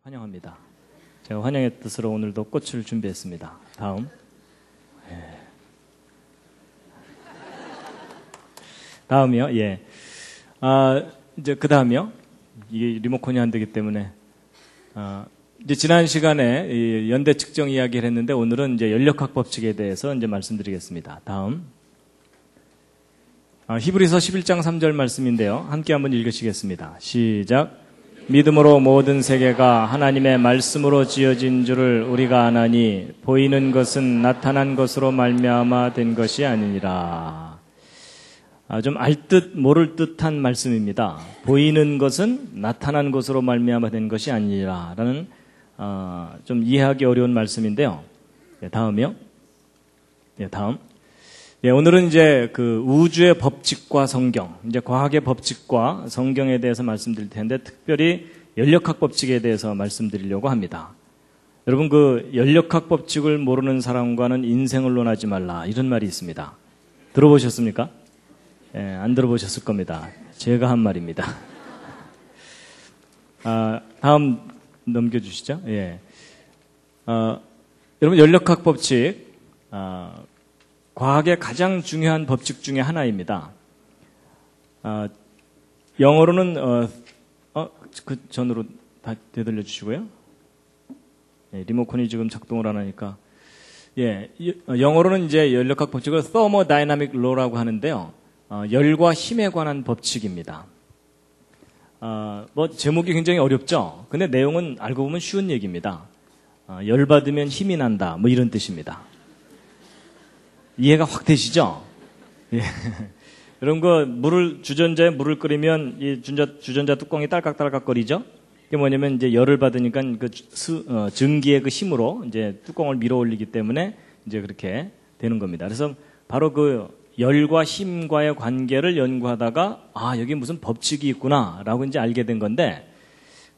환영합니다. 제가 환영의 뜻으로 오늘도 꽃을 준비했습니다. 다음. 다음이요. 예. 이제 그 다음이요. 이게 리모컨이 안 되기 때문에 이제 지난 시간에 이 연대 측정 이야기를 했는데 오늘은 이제 연력학 법칙에 대해서 이제 말씀드리겠습니다. 다음. 히브리서 11장 3절 말씀인데요. 함께 한번 읽으시겠습니다. 시작. 믿음으로 모든 세계가 하나님의 말씀으로 지어진 줄을 우리가 아나니 보이는 것은 나타난 것으로 말미암아 된 것이 아니니라. 좀 알 듯 모를 듯한 말씀입니다. 보이는 것은 나타난 것으로 말미암아 된 것이 아니니라 라는 좀 이해하기 어려운 말씀인데요. 다음이요. 다음. 오늘은 이제 그 우주의 법칙과 성경, 이제 과학의 법칙과 성경에 대해서 말씀드릴 텐데 특별히 연력학 법칙에 대해서 말씀드리려고 합니다. 여러분 그 연력학 법칙을 모르는 사람과는 인생을 논하지 말라 이런 말이 있습니다. 들어보셨습니까? 안 들어보셨을 겁니다. 제가 한 말입니다. 다음 넘겨주시죠. 여러분 연력학 법칙 과학의 가장 중요한 법칙 중에 하나입니다. 영어로는 그 전으로 다 되돌려 주시고요. 리모컨이 지금 작동을 안 하니까. 영어로는 이제 연력학 법칙을 thermodynamic law라고 하는데요. 열과 힘에 관한 법칙입니다. 제목이 굉장히 어렵죠. 근데 내용은 알고 보면 쉬운 얘기입니다. 열 받으면 힘이 난다. 이런 뜻입니다. 이해가 확 되시죠? 여러분, 주전자에 물을 끓이면 이 주전자 뚜껑이 딸깍딸깍거리죠? 이게 뭐냐면 이제 열을 받으니까 증기의 그 힘으로 이제 뚜껑을 밀어 올리기 때문에 이제 그렇게 되는 겁니다. 그래서 바로 그 열과 힘과의 관계를 연구하다가 여기 무슨 법칙이 있구나라고 이제 알게 된 건데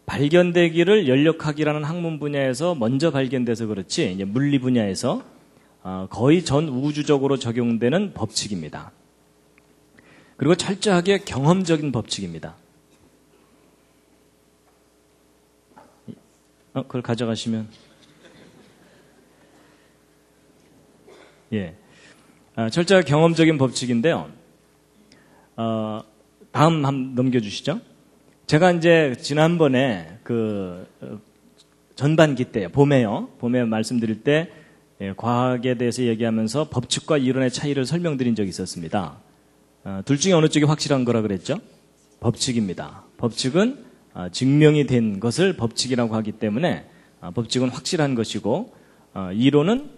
발견되기를 연력학이라는 학문 분야에서 먼저 발견돼서 그렇지 이제 물리 분야에서 거의 전 우주적으로 적용되는 법칙입니다. 그리고 철저하게 경험적인 법칙입니다. 그걸 가져가시면 철저하게 경험적인 법칙인데요. 다음 한번 넘겨주시죠. 제가 이제 지난번에 그 전반기 때 봄에 말씀드릴 때 과학에 대해서 얘기하면서 법칙과 이론의 차이를 설명드린 적이 있었습니다. 둘 중에 어느 쪽이 확실한 거라 그랬죠? 법칙입니다. 법칙은 증명이 된 것을 법칙이라고 하기 때문에 법칙은 확실한 것이고 이론은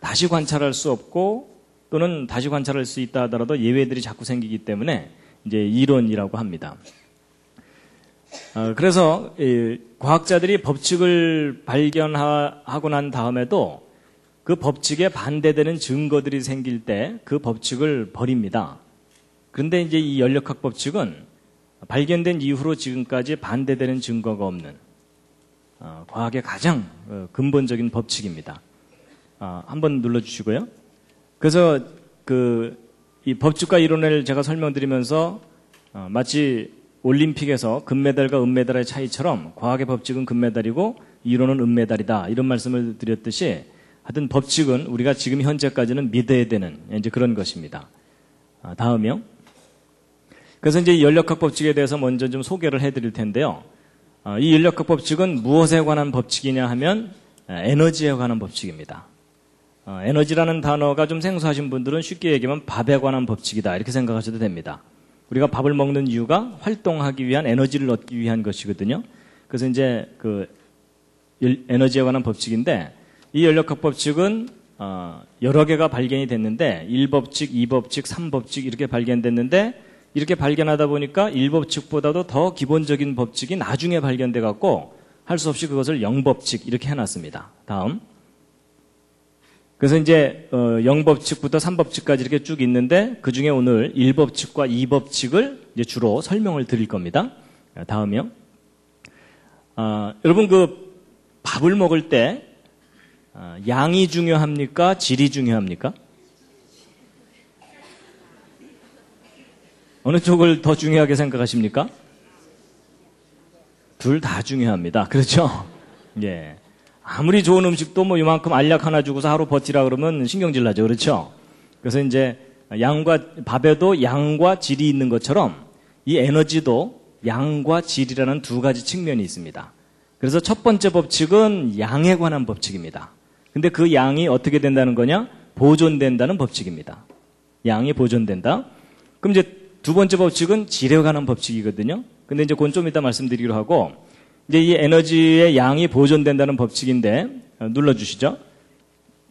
다시 관찰할 수 없고 또는 다시 관찰할 수 있다 하더라도 예외들이 자꾸 생기기 때문에 이제 이론이라고 합니다. 그래서 과학자들이 법칙을 발견하고 난 다음에도 그 법칙에 반대되는 증거들이 생길 때 그 법칙을 버립니다. 그런데 이제 이 연력학 법칙은 발견된 이후로 지금까지 반대되는 증거가 없는 과학의 가장 근본적인 법칙입니다. 한번 눌러주시고요. 그래서 이 법칙과 이론을 제가 설명드리면서 마치 올림픽에서 금메달과 은메달의 차이처럼 과학의 법칙은 금메달이고 이론은 은메달이다 이런 말씀을 드렸듯이 하여튼 법칙은 우리가 지금 현재까지는 믿어야 되는 이제 그런 것입니다. 다음이요. 그래서 이제 이 연력학 법칙에 대해서 먼저 좀 소개를 해드릴 텐데요. 이 연력학 법칙은 무엇에 관한 법칙이냐 하면 에너지에 관한 법칙입니다. 에너지라는 단어가 좀 생소하신 분들은 쉽게 얘기하면 밥에 관한 법칙이다 이렇게 생각하셔도 됩니다. 우리가 밥을 먹는 이유가 활동하기 위한 에너지를 얻기 위한 것이거든요. 그래서 이제 그 에너지에 관한 법칙인데 이 연력학 법칙은 여러 개가 발견이 됐는데 1법칙, 2법칙, 3법칙 이렇게 발견됐는데 이렇게 발견하다 보니까 1법칙보다도 더 기본적인 법칙이 나중에 발견돼 갖고 할 수 없이 그것을 0법칙 이렇게 해놨습니다. 다음. 그래서 이제 0법칙부터 3법칙까지 이렇게 쭉 있는데 그 중에 오늘 1법칙과 2법칙을 이제 주로 설명을 드릴 겁니다. 다음이요. 여러분 그 밥을 먹을 때 양이 중요합니까? 질이 중요합니까? 어느 쪽을 더 중요하게 생각하십니까? 둘 다 중요합니다. 그렇죠? 예. 아무리 좋은 음식도 뭐 이만큼 알약 하나 주고서 하루 버티라 그러면 신경질 나죠. 그렇죠? 그래서 이제 밥에도 양과 질이 있는 것처럼 이 에너지도 양과 질이라는 두 가지 측면이 있습니다. 그래서 첫 번째 법칙은 양에 관한 법칙입니다. 근데 그 양이 어떻게 된다는 거냐? 보존된다는 법칙입니다. 양이 보존된다. 그럼 이제 두 번째 법칙은 질에 관한 법칙이거든요. 근데 이제 그건 좀 이따 말씀드리기로 하고, 이제 이 에너지의 양이 보존된다는 법칙인데, 눌러주시죠.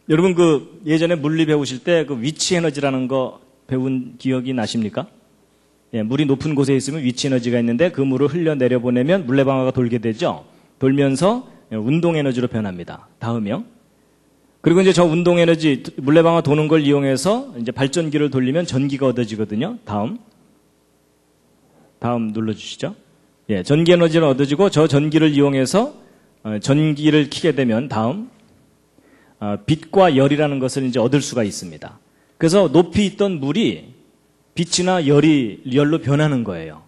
여러분 그 예전에 물리 배우실 때 그 위치 에너지라는 거 배운 기억이 나십니까? 예, 물이 높은 곳에 있으면 위치 에너지가 있는데 그 물을 흘려 내려보내면 물레방아가 돌게 되죠. 돌면서 운동 에너지로 변합니다. 다음이요. 그리고 이제 저 운동 에너지, 물레방아 도는 걸 이용해서 이제 발전기를 돌리면 전기가 얻어지거든요. 다음 눌러주시죠. 예, 전기 에너지를 얻어지고 저 전기를 이용해서 전기를 켜게 되면 다음 빛과 열이라는 것을 이제 얻을 수가 있습니다. 그래서 높이 있던 물이 빛이나 열로 변하는 거예요.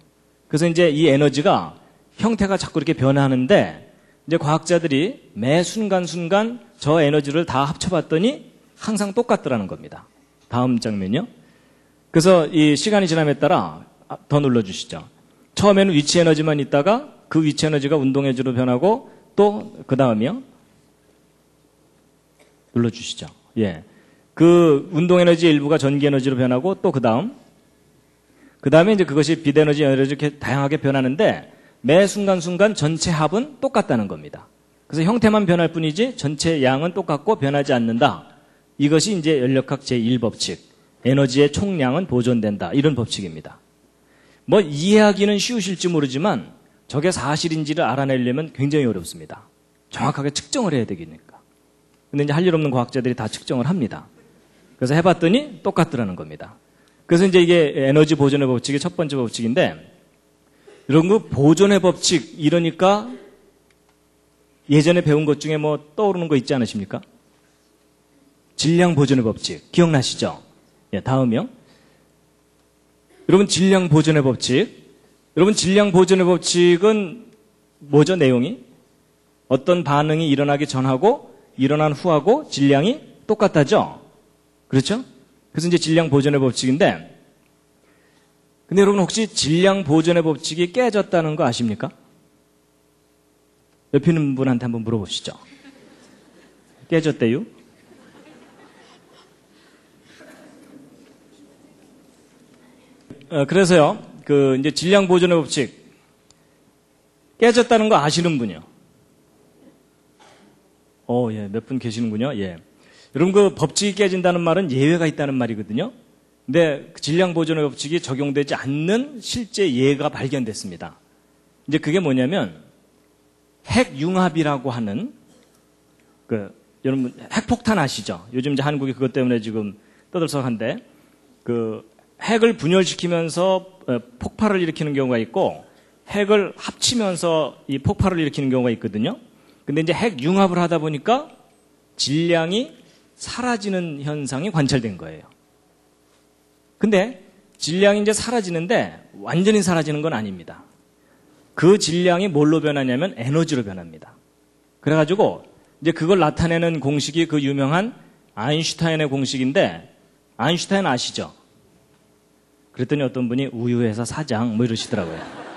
그래서 이제 이 에너지가 형태가 자꾸 이렇게 변하는데 이제 과학자들이 매 순간순간 저 에너지를 다 합쳐봤더니 항상 똑같더라는 겁니다. 다음 장면요. 그래서 이 시간이 지남에 따라 더 눌러주시죠. 처음에는 위치 에너지만 있다가 그 위치 에너지가 운동 에너지로 변하고 또 그 다음이요. 눌러주시죠. 예. 그 운동 에너지의 일부가 전기 에너지로 변하고 또 그 다음에 이제 그것이 빛 에너지, 이렇게 다양하게 변하는데 매 순간순간 전체 합은 똑같다는 겁니다. 그래서 형태만 변할 뿐이지 전체 양은 똑같고 변하지 않는다. 이것이 이제 연력학 제1법칙. 에너지의 총량은 보존된다. 이런 법칙입니다. 뭐 이해하기는 쉬우실지 모르지만 저게 사실인지를 알아내려면 굉장히 어렵습니다. 정확하게 측정을 해야 되니까. 근데 이제 할 일 없는 과학자들이 다 측정을 합니다. 그래서 해봤더니 똑같더라는 겁니다. 그래서 이제 이게 에너지 보존의 법칙의 첫 번째 법칙인데, 이런 거 보존의 법칙 이러니까 예전에 배운 것 중에 뭐 떠오르는 거 있지 않으십니까? 질량 보존의 법칙 기억나시죠? 예, 다음이요. 여러분 질량 보존의 법칙. 여러분 질량 보존의 법칙은 뭐죠? 내용이? 어떤 반응이 일어나기 전하고 일어난 후하고 질량이 똑같다죠? 그렇죠? 그래서 이제 질량 보존의 법칙인데, 근데 여러분 혹시 질량 보존의 법칙이 깨졌다는 거 아십니까? 옆에 있는 분한테 한번 물어보시죠. 깨졌대요? 그래서요, 이제 질량 보존의 법칙 깨졌다는 거 아시는 분이요? 예, 몇 분 계시는군요. 예. 여러분 그 법칙이 깨진다는 말은 예외가 있다는 말이거든요. 근데 질량 보존의 법칙이 적용되지 않는 실제 예가 발견됐습니다. 이제 그게 뭐냐면 핵융합이라고 하는 여러분 핵폭탄 아시죠? 요즘 이제 한국이 그것 때문에 지금 떠들썩한데 핵을 분열시키면서 폭발을 일으키는 경우가 있고 핵을 합치면서 이 폭발을 일으키는 경우가 있거든요. 근데 이제 핵융합을 하다 보니까 질량이 사라지는 현상이 관찰된 거예요. 근데 질량이 이제 사라지는데 완전히 사라지는 건 아닙니다. 그 질량이 뭘로 변하냐면 에너지로 변합니다. 그래가지고 이제 그걸 나타내는 공식이 그 유명한 아인슈타인의 공식인데, 아인슈타인 아시죠? 그랬더니 어떤 분이 우유회사 사장 뭐 이러시더라고요.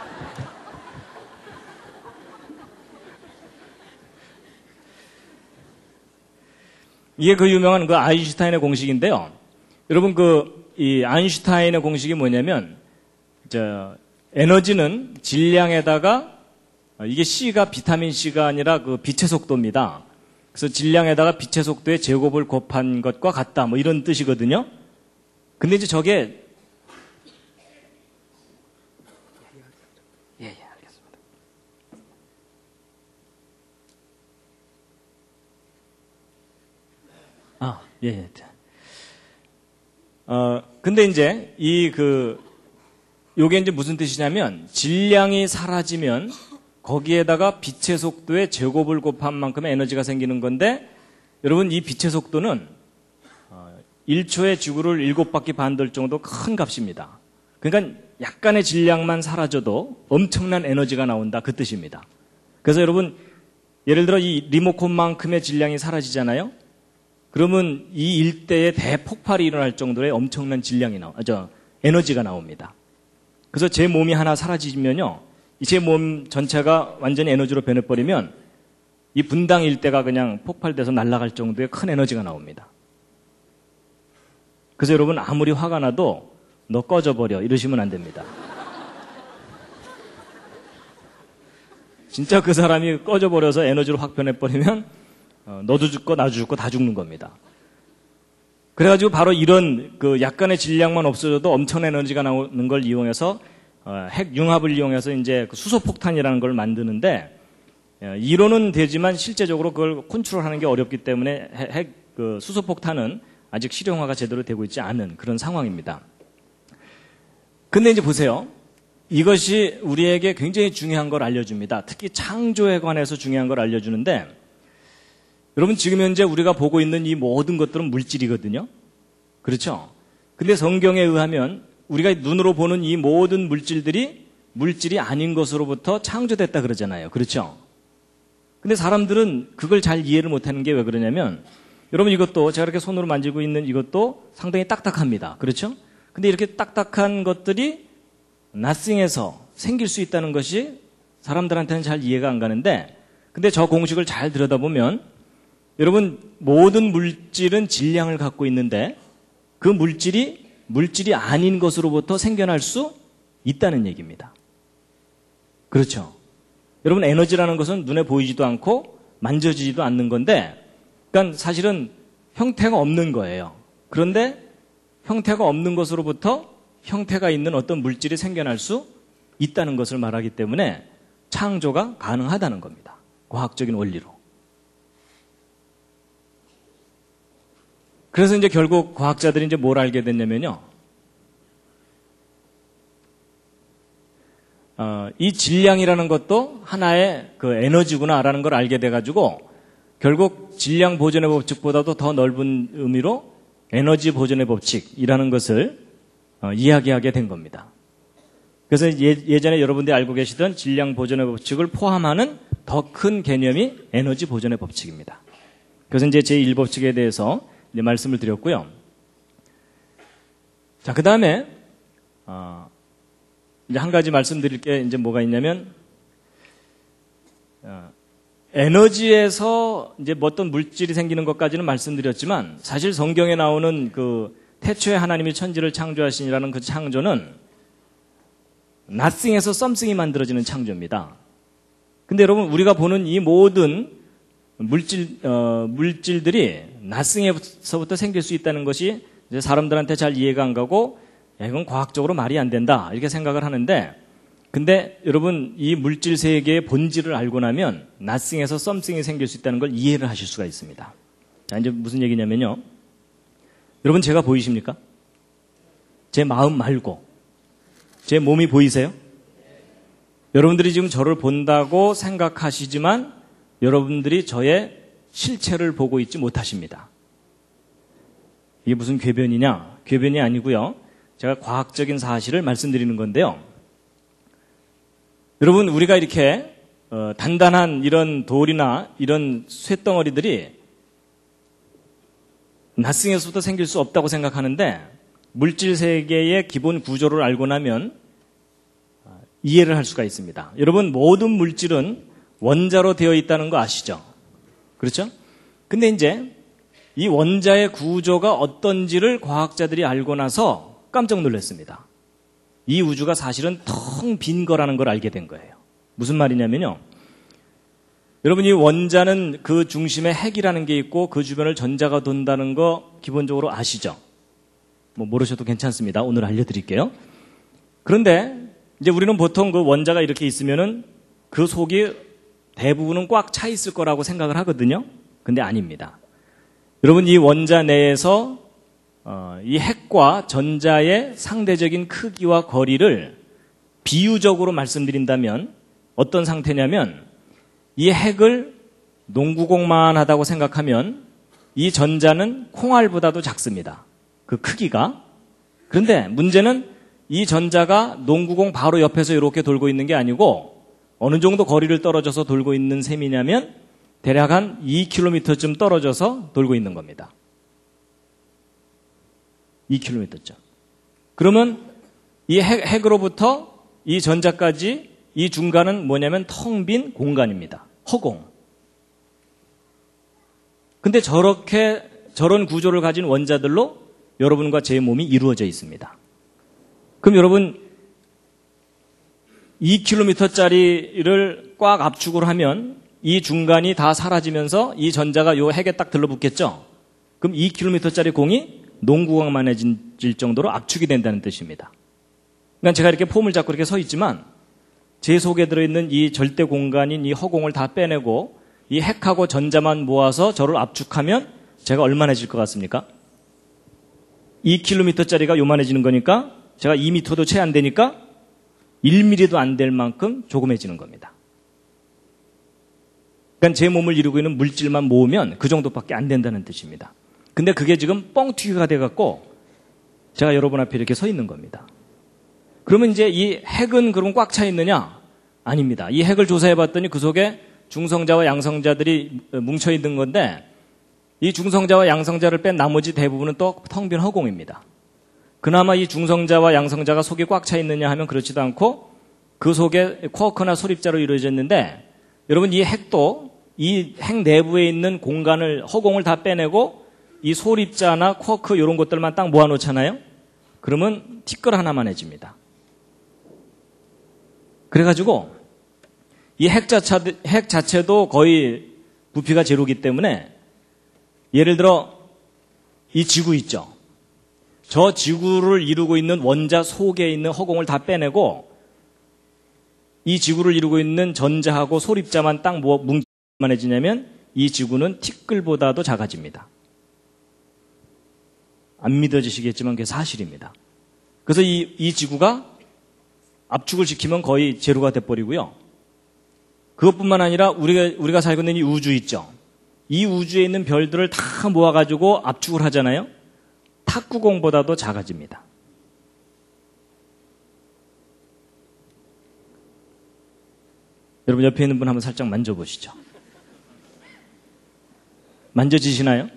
이게 그 유명한 그 아인슈타인의 공식인데요. 여러분 이 아인슈타인의 공식이 뭐냐면 에너지는 질량에다가 이게 C가 비타민 C가 아니라 그 빛의 속도입니다. 그래서 질량에다가 빛의 속도의 제곱을 곱한 것과 같다. 뭐 이런 뜻이거든요. 근데 이제 저게 예, 알겠습니다. 예. 근데 이제 요게 이제 무슨 뜻이냐면 질량이 사라지면 거기에다가 빛의 속도의 제곱을 곱한 만큼의 에너지가 생기는 건데, 여러분 이 빛의 속도는 1초에 지구를 7바퀴 반 돌 정도 큰 값입니다. 그러니까 약간의 질량만 사라져도 엄청난 에너지가 나온다 그 뜻입니다. 그래서 여러분 예를 들어 이 리모컨만큼의 질량이 사라지잖아요. 그러면 이 일대에 대폭발이 일어날 정도의 엄청난 에너지가 나옵니다. 그래서 제 몸이 하나 사라지면요, 제 몸 전체가 완전히 에너지로 변해버리면 이 분당 일대가 그냥 폭발돼서 날아갈 정도의 큰 에너지가 나옵니다. 그래서 여러분 아무리 화가 나도 너 꺼져버려 이러시면 안 됩니다. 진짜 그 사람이 꺼져버려서 에너지로 확 변해버리면 너도 죽고 나도 죽고 다 죽는 겁니다. 그래가지고 바로 이런 그 약간의 질량만 없어져도 엄청난 에너지가 나오는 걸 이용해서 핵 융합을 이용해서 이제 그 수소폭탄이라는 걸 만드는데, 이론은 되지만 실제적으로 그걸 컨트롤하는 게 어렵기 때문에 그 수소폭탄은 아직 실용화가 제대로 되고 있지 않은 그런 상황입니다. 근데 이제 보세요. 이것이 우리에게 굉장히 중요한 걸 알려줍니다. 특히 창조에 관해서 중요한 걸 알려주는데, 여러분 지금 현재 우리가 보고 있는 이 모든 것들은 물질이거든요. 그렇죠? 근데 성경에 의하면 우리가 눈으로 보는 이 모든 물질들이 물질이 아닌 것으로부터 창조됐다 그러잖아요. 그렇죠? 근데 사람들은 그걸 잘 이해를 못하는 게 왜 그러냐면, 여러분 이것도 제가 이렇게 손으로 만지고 있는 이것도 상당히 딱딱합니다. 그렇죠? 근데 이렇게 딱딱한 것들이 nothing에서 생길 수 있다는 것이 사람들한테는 잘 이해가 안 가는데, 근데 저 공식을 잘 들여다보면 여러분 모든 물질은 질량을 갖고 있는데 그 물질이 아닌 것으로부터 생겨날 수 있다는 얘기입니다. 그렇죠? 여러분 에너지라는 것은 눈에 보이지도 않고 만져지지도 않는 건데, 그러니까 사실은 형태가 없는 거예요. 그런데 형태가 없는 것으로부터 형태가 있는 어떤 물질이 생겨날 수 있다는 것을 말하기 때문에 창조가 가능하다는 겁니다. 과학적인 원리로. 그래서 이제 결국 과학자들이 이제 뭘 알게 됐냐면요. 이 질량이라는 것도 하나의 그 에너지구나라는 걸 알게 돼가지고 결국 질량 보존의 법칙보다도 더 넓은 의미로 에너지 보존의 법칙이라는 것을 이야기하게 된 겁니다. 그래서 예전에 여러분들이 알고 계시던 질량 보존의 법칙을 포함하는 더 큰 개념이 에너지 보존의 법칙입니다. 그래서 이제 제1법칙에 대해서 이제 말씀을 드렸고요. 자, 그 다음에 이제 한 가지 말씀드릴 게 이제 뭐가 있냐면, 에너지에서 이제 어떤 물질이 생기는 것까지는 말씀드렸지만, 사실 성경에 나오는 그 태초에 하나님이 천지를 창조하시니라는 그 창조는 nothing에서 something이 만들어지는 창조입니다. 근데 여러분 우리가 보는 이 모든 물질들이 nothing에서부터 생길 수 있다는 것이 이제 사람들한테 잘 이해가 안 가고, 야, 이건 과학적으로 말이 안 된다 이렇게 생각을 하는데, 근데 여러분 이 물질 세계의 본질을 알고 나면 nothing에서 something이 생길 수 있다는 걸 이해를 하실 수가 있습니다. 자, 이제 무슨 얘기냐면요. 여러분 제가 보이십니까? 제 마음 말고 제 몸이 보이세요? 여러분들이 지금 저를 본다고 생각하시지만 여러분들이 저의 실체를 보고 있지 못하십니다. 이게 무슨 궤변이냐? 궤변이 아니고요. 제가 과학적인 사실을 말씀드리는 건데요. 여러분 우리가 이렇게 단단한 이런 돌이나 이런 쇳덩어리들이 nothing에서부터 생길 수 없다고 생각하는데, 물질 세계의 기본 구조를 알고 나면 이해를 할 수가 있습니다. 여러분 모든 물질은 원자로 되어 있다는 거 아시죠? 그렇죠? 근데 이제 이 원자의 구조가 어떤지를 과학자들이 알고 나서 깜짝 놀랐습니다. 이 우주가 사실은 텅 빈 거라는 걸 알게 된 거예요. 무슨 말이냐면요. 여러분 이 원자는 그 중심에 핵이라는 게 있고 그 주변을 전자가 돈다는 거 기본적으로 아시죠? 뭐 모르셔도 괜찮습니다. 오늘 알려드릴게요. 그런데 이제 우리는 보통 그 원자가 이렇게 있으면은 그 속이 대부분은 꽉 차 있을 거라고 생각을 하거든요. 근데 아닙니다. 여러분 이 원자 내에서 이 핵과 전자의 상대적인 크기와 거리를 비유적으로 말씀드린다면 어떤 상태냐면, 이 핵을 농구공만 하다고 생각하면 이 전자는 콩알보다도 작습니다. 그 크기가. 그런데 문제는 이 전자가 농구공 바로 옆에서 이렇게 돌고 있는 게 아니고 어느 정도 거리를 떨어져서 돌고 있는 셈이냐면 대략 한 2km쯤 떨어져서 돌고 있는 겁니다. 2km쯤. 그러면 이 핵으로부터 이 전자까지 이 중간은 뭐냐면 텅 빈 공간입니다. 허공. 근데 저런 구조를 가진 원자들로 여러분과 제 몸이 이루어져 있습니다. 그럼 여러분 2km짜리를 꽉 압축을 하면 이 중간이 다 사라지면서 이 전자가 요 핵에 딱 들러붙겠죠? 그럼 2km짜리 공이 농구공만해질 정도로 압축이 된다는 뜻입니다. 그러니까 제가 이렇게 폼을 잡고 이렇게 서 있지만 제 속에 들어있는 이 절대 공간인 이 허공을 다 빼내고 이 핵하고 전자만 모아서 저를 압축하면 제가 얼마나질 것 같습니까? 2km짜리가 요만해지는 거니까 제가 2m도 채 안 되니까 1mm도 안 될 만큼 조그매지는 겁니다. 그러니까 제 몸을 이루고 있는 물질만 모으면 그 정도밖에 안 된다는 뜻입니다. 근데 그게 지금 뻥튀기가 돼갖고 제가 여러분 앞에 이렇게 서 있는 겁니다. 그러면 이제 이 핵은 그럼 꽉 차 있느냐? 아닙니다. 이 핵을 조사해봤더니 그 속에 중성자와 양성자들이 뭉쳐 있는 건데 이 중성자와 양성자를 뺀 나머지 대부분은 또 텅 빈 허공입니다. 그나마 이 중성자와 양성자가 속이 꽉 차 있느냐 하면 그렇지도 않고 그 속에 쿼크나 소립자로 이루어졌는데 여러분 이 핵도 이 핵 내부에 있는 공간을 허공을 다 빼내고 이 소립자나 쿼크 이런 것들만 딱 모아놓잖아요. 그러면 티끌 하나만 해집니다. 그래가지고 이 핵 자체도 거의 부피가 제로기 때문에 예를 들어 이 지구 있죠. 저 지구를 이루고 있는 원자 속에 있는 허공을 다 빼내고 이 지구를 이루고 있는 전자하고 소립자만 딱 뭉쳐만해지냐면 이 지구는 티끌보다도 작아집니다. 안 믿어지시겠지만 그게 사실입니다. 그래서 이 지구가 압축을 시키면 거의 제로가 돼버리고요. 그것뿐만 아니라 우리가 살고 있는 이 우주 있죠. 이 우주에 있는 별들을 다 모아가지고 압축을 하잖아요. 탁구공보다도 작아집니다. 여러분 옆에 있는 분 한번 살짝 만져보시죠. 만져지시나요?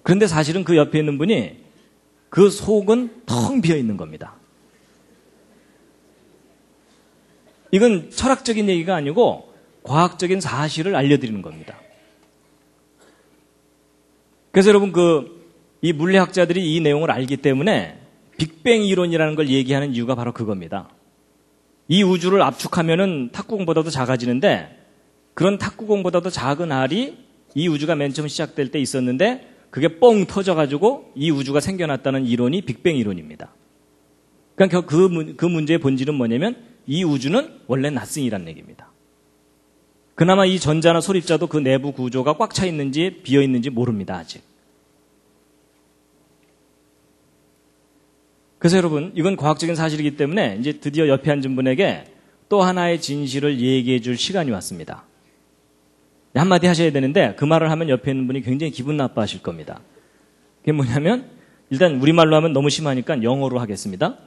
그런데 사실은 그 옆에 있는 분이 그 속은 텅 비어 있는 겁니다. 이건 철학적인 얘기가 아니고 과학적인 사실을 알려드리는 겁니다. 그래서 여러분 이 물리학자들이 이 내용을 알기 때문에 빅뱅 이론이라는 걸 얘기하는 이유가 바로 그겁니다. 이 우주를 압축하면은 탁구공보다도 작아지는데 그런 탁구공보다도 작은 알이 이 우주가 맨 처음 시작될 때 있었는데 그게 뻥 터져가지고 이 우주가 생겨났다는 이론이 빅뱅 이론입니다. 그러니까 그 문제의 본질은 뭐냐면 이 우주는 원래 낫싱이라는 얘기입니다. 그나마 이 전자나 소립자도 그 내부 구조가 꽉 차 있는지 비어 있는지 모릅니다, 아직. 그래서 여러분, 이건 과학적인 사실이기 때문에 이제 드디어 옆에 앉은 분에게 또 하나의 진실을 얘기해 줄 시간이 왔습니다. 한마디 하셔야 되는데 그 말을 하면 옆에 있는 분이 굉장히 기분 나빠하실 겁니다. 그게 뭐냐면 일단 우리말로 하면 너무 심하니까 영어로 하겠습니다.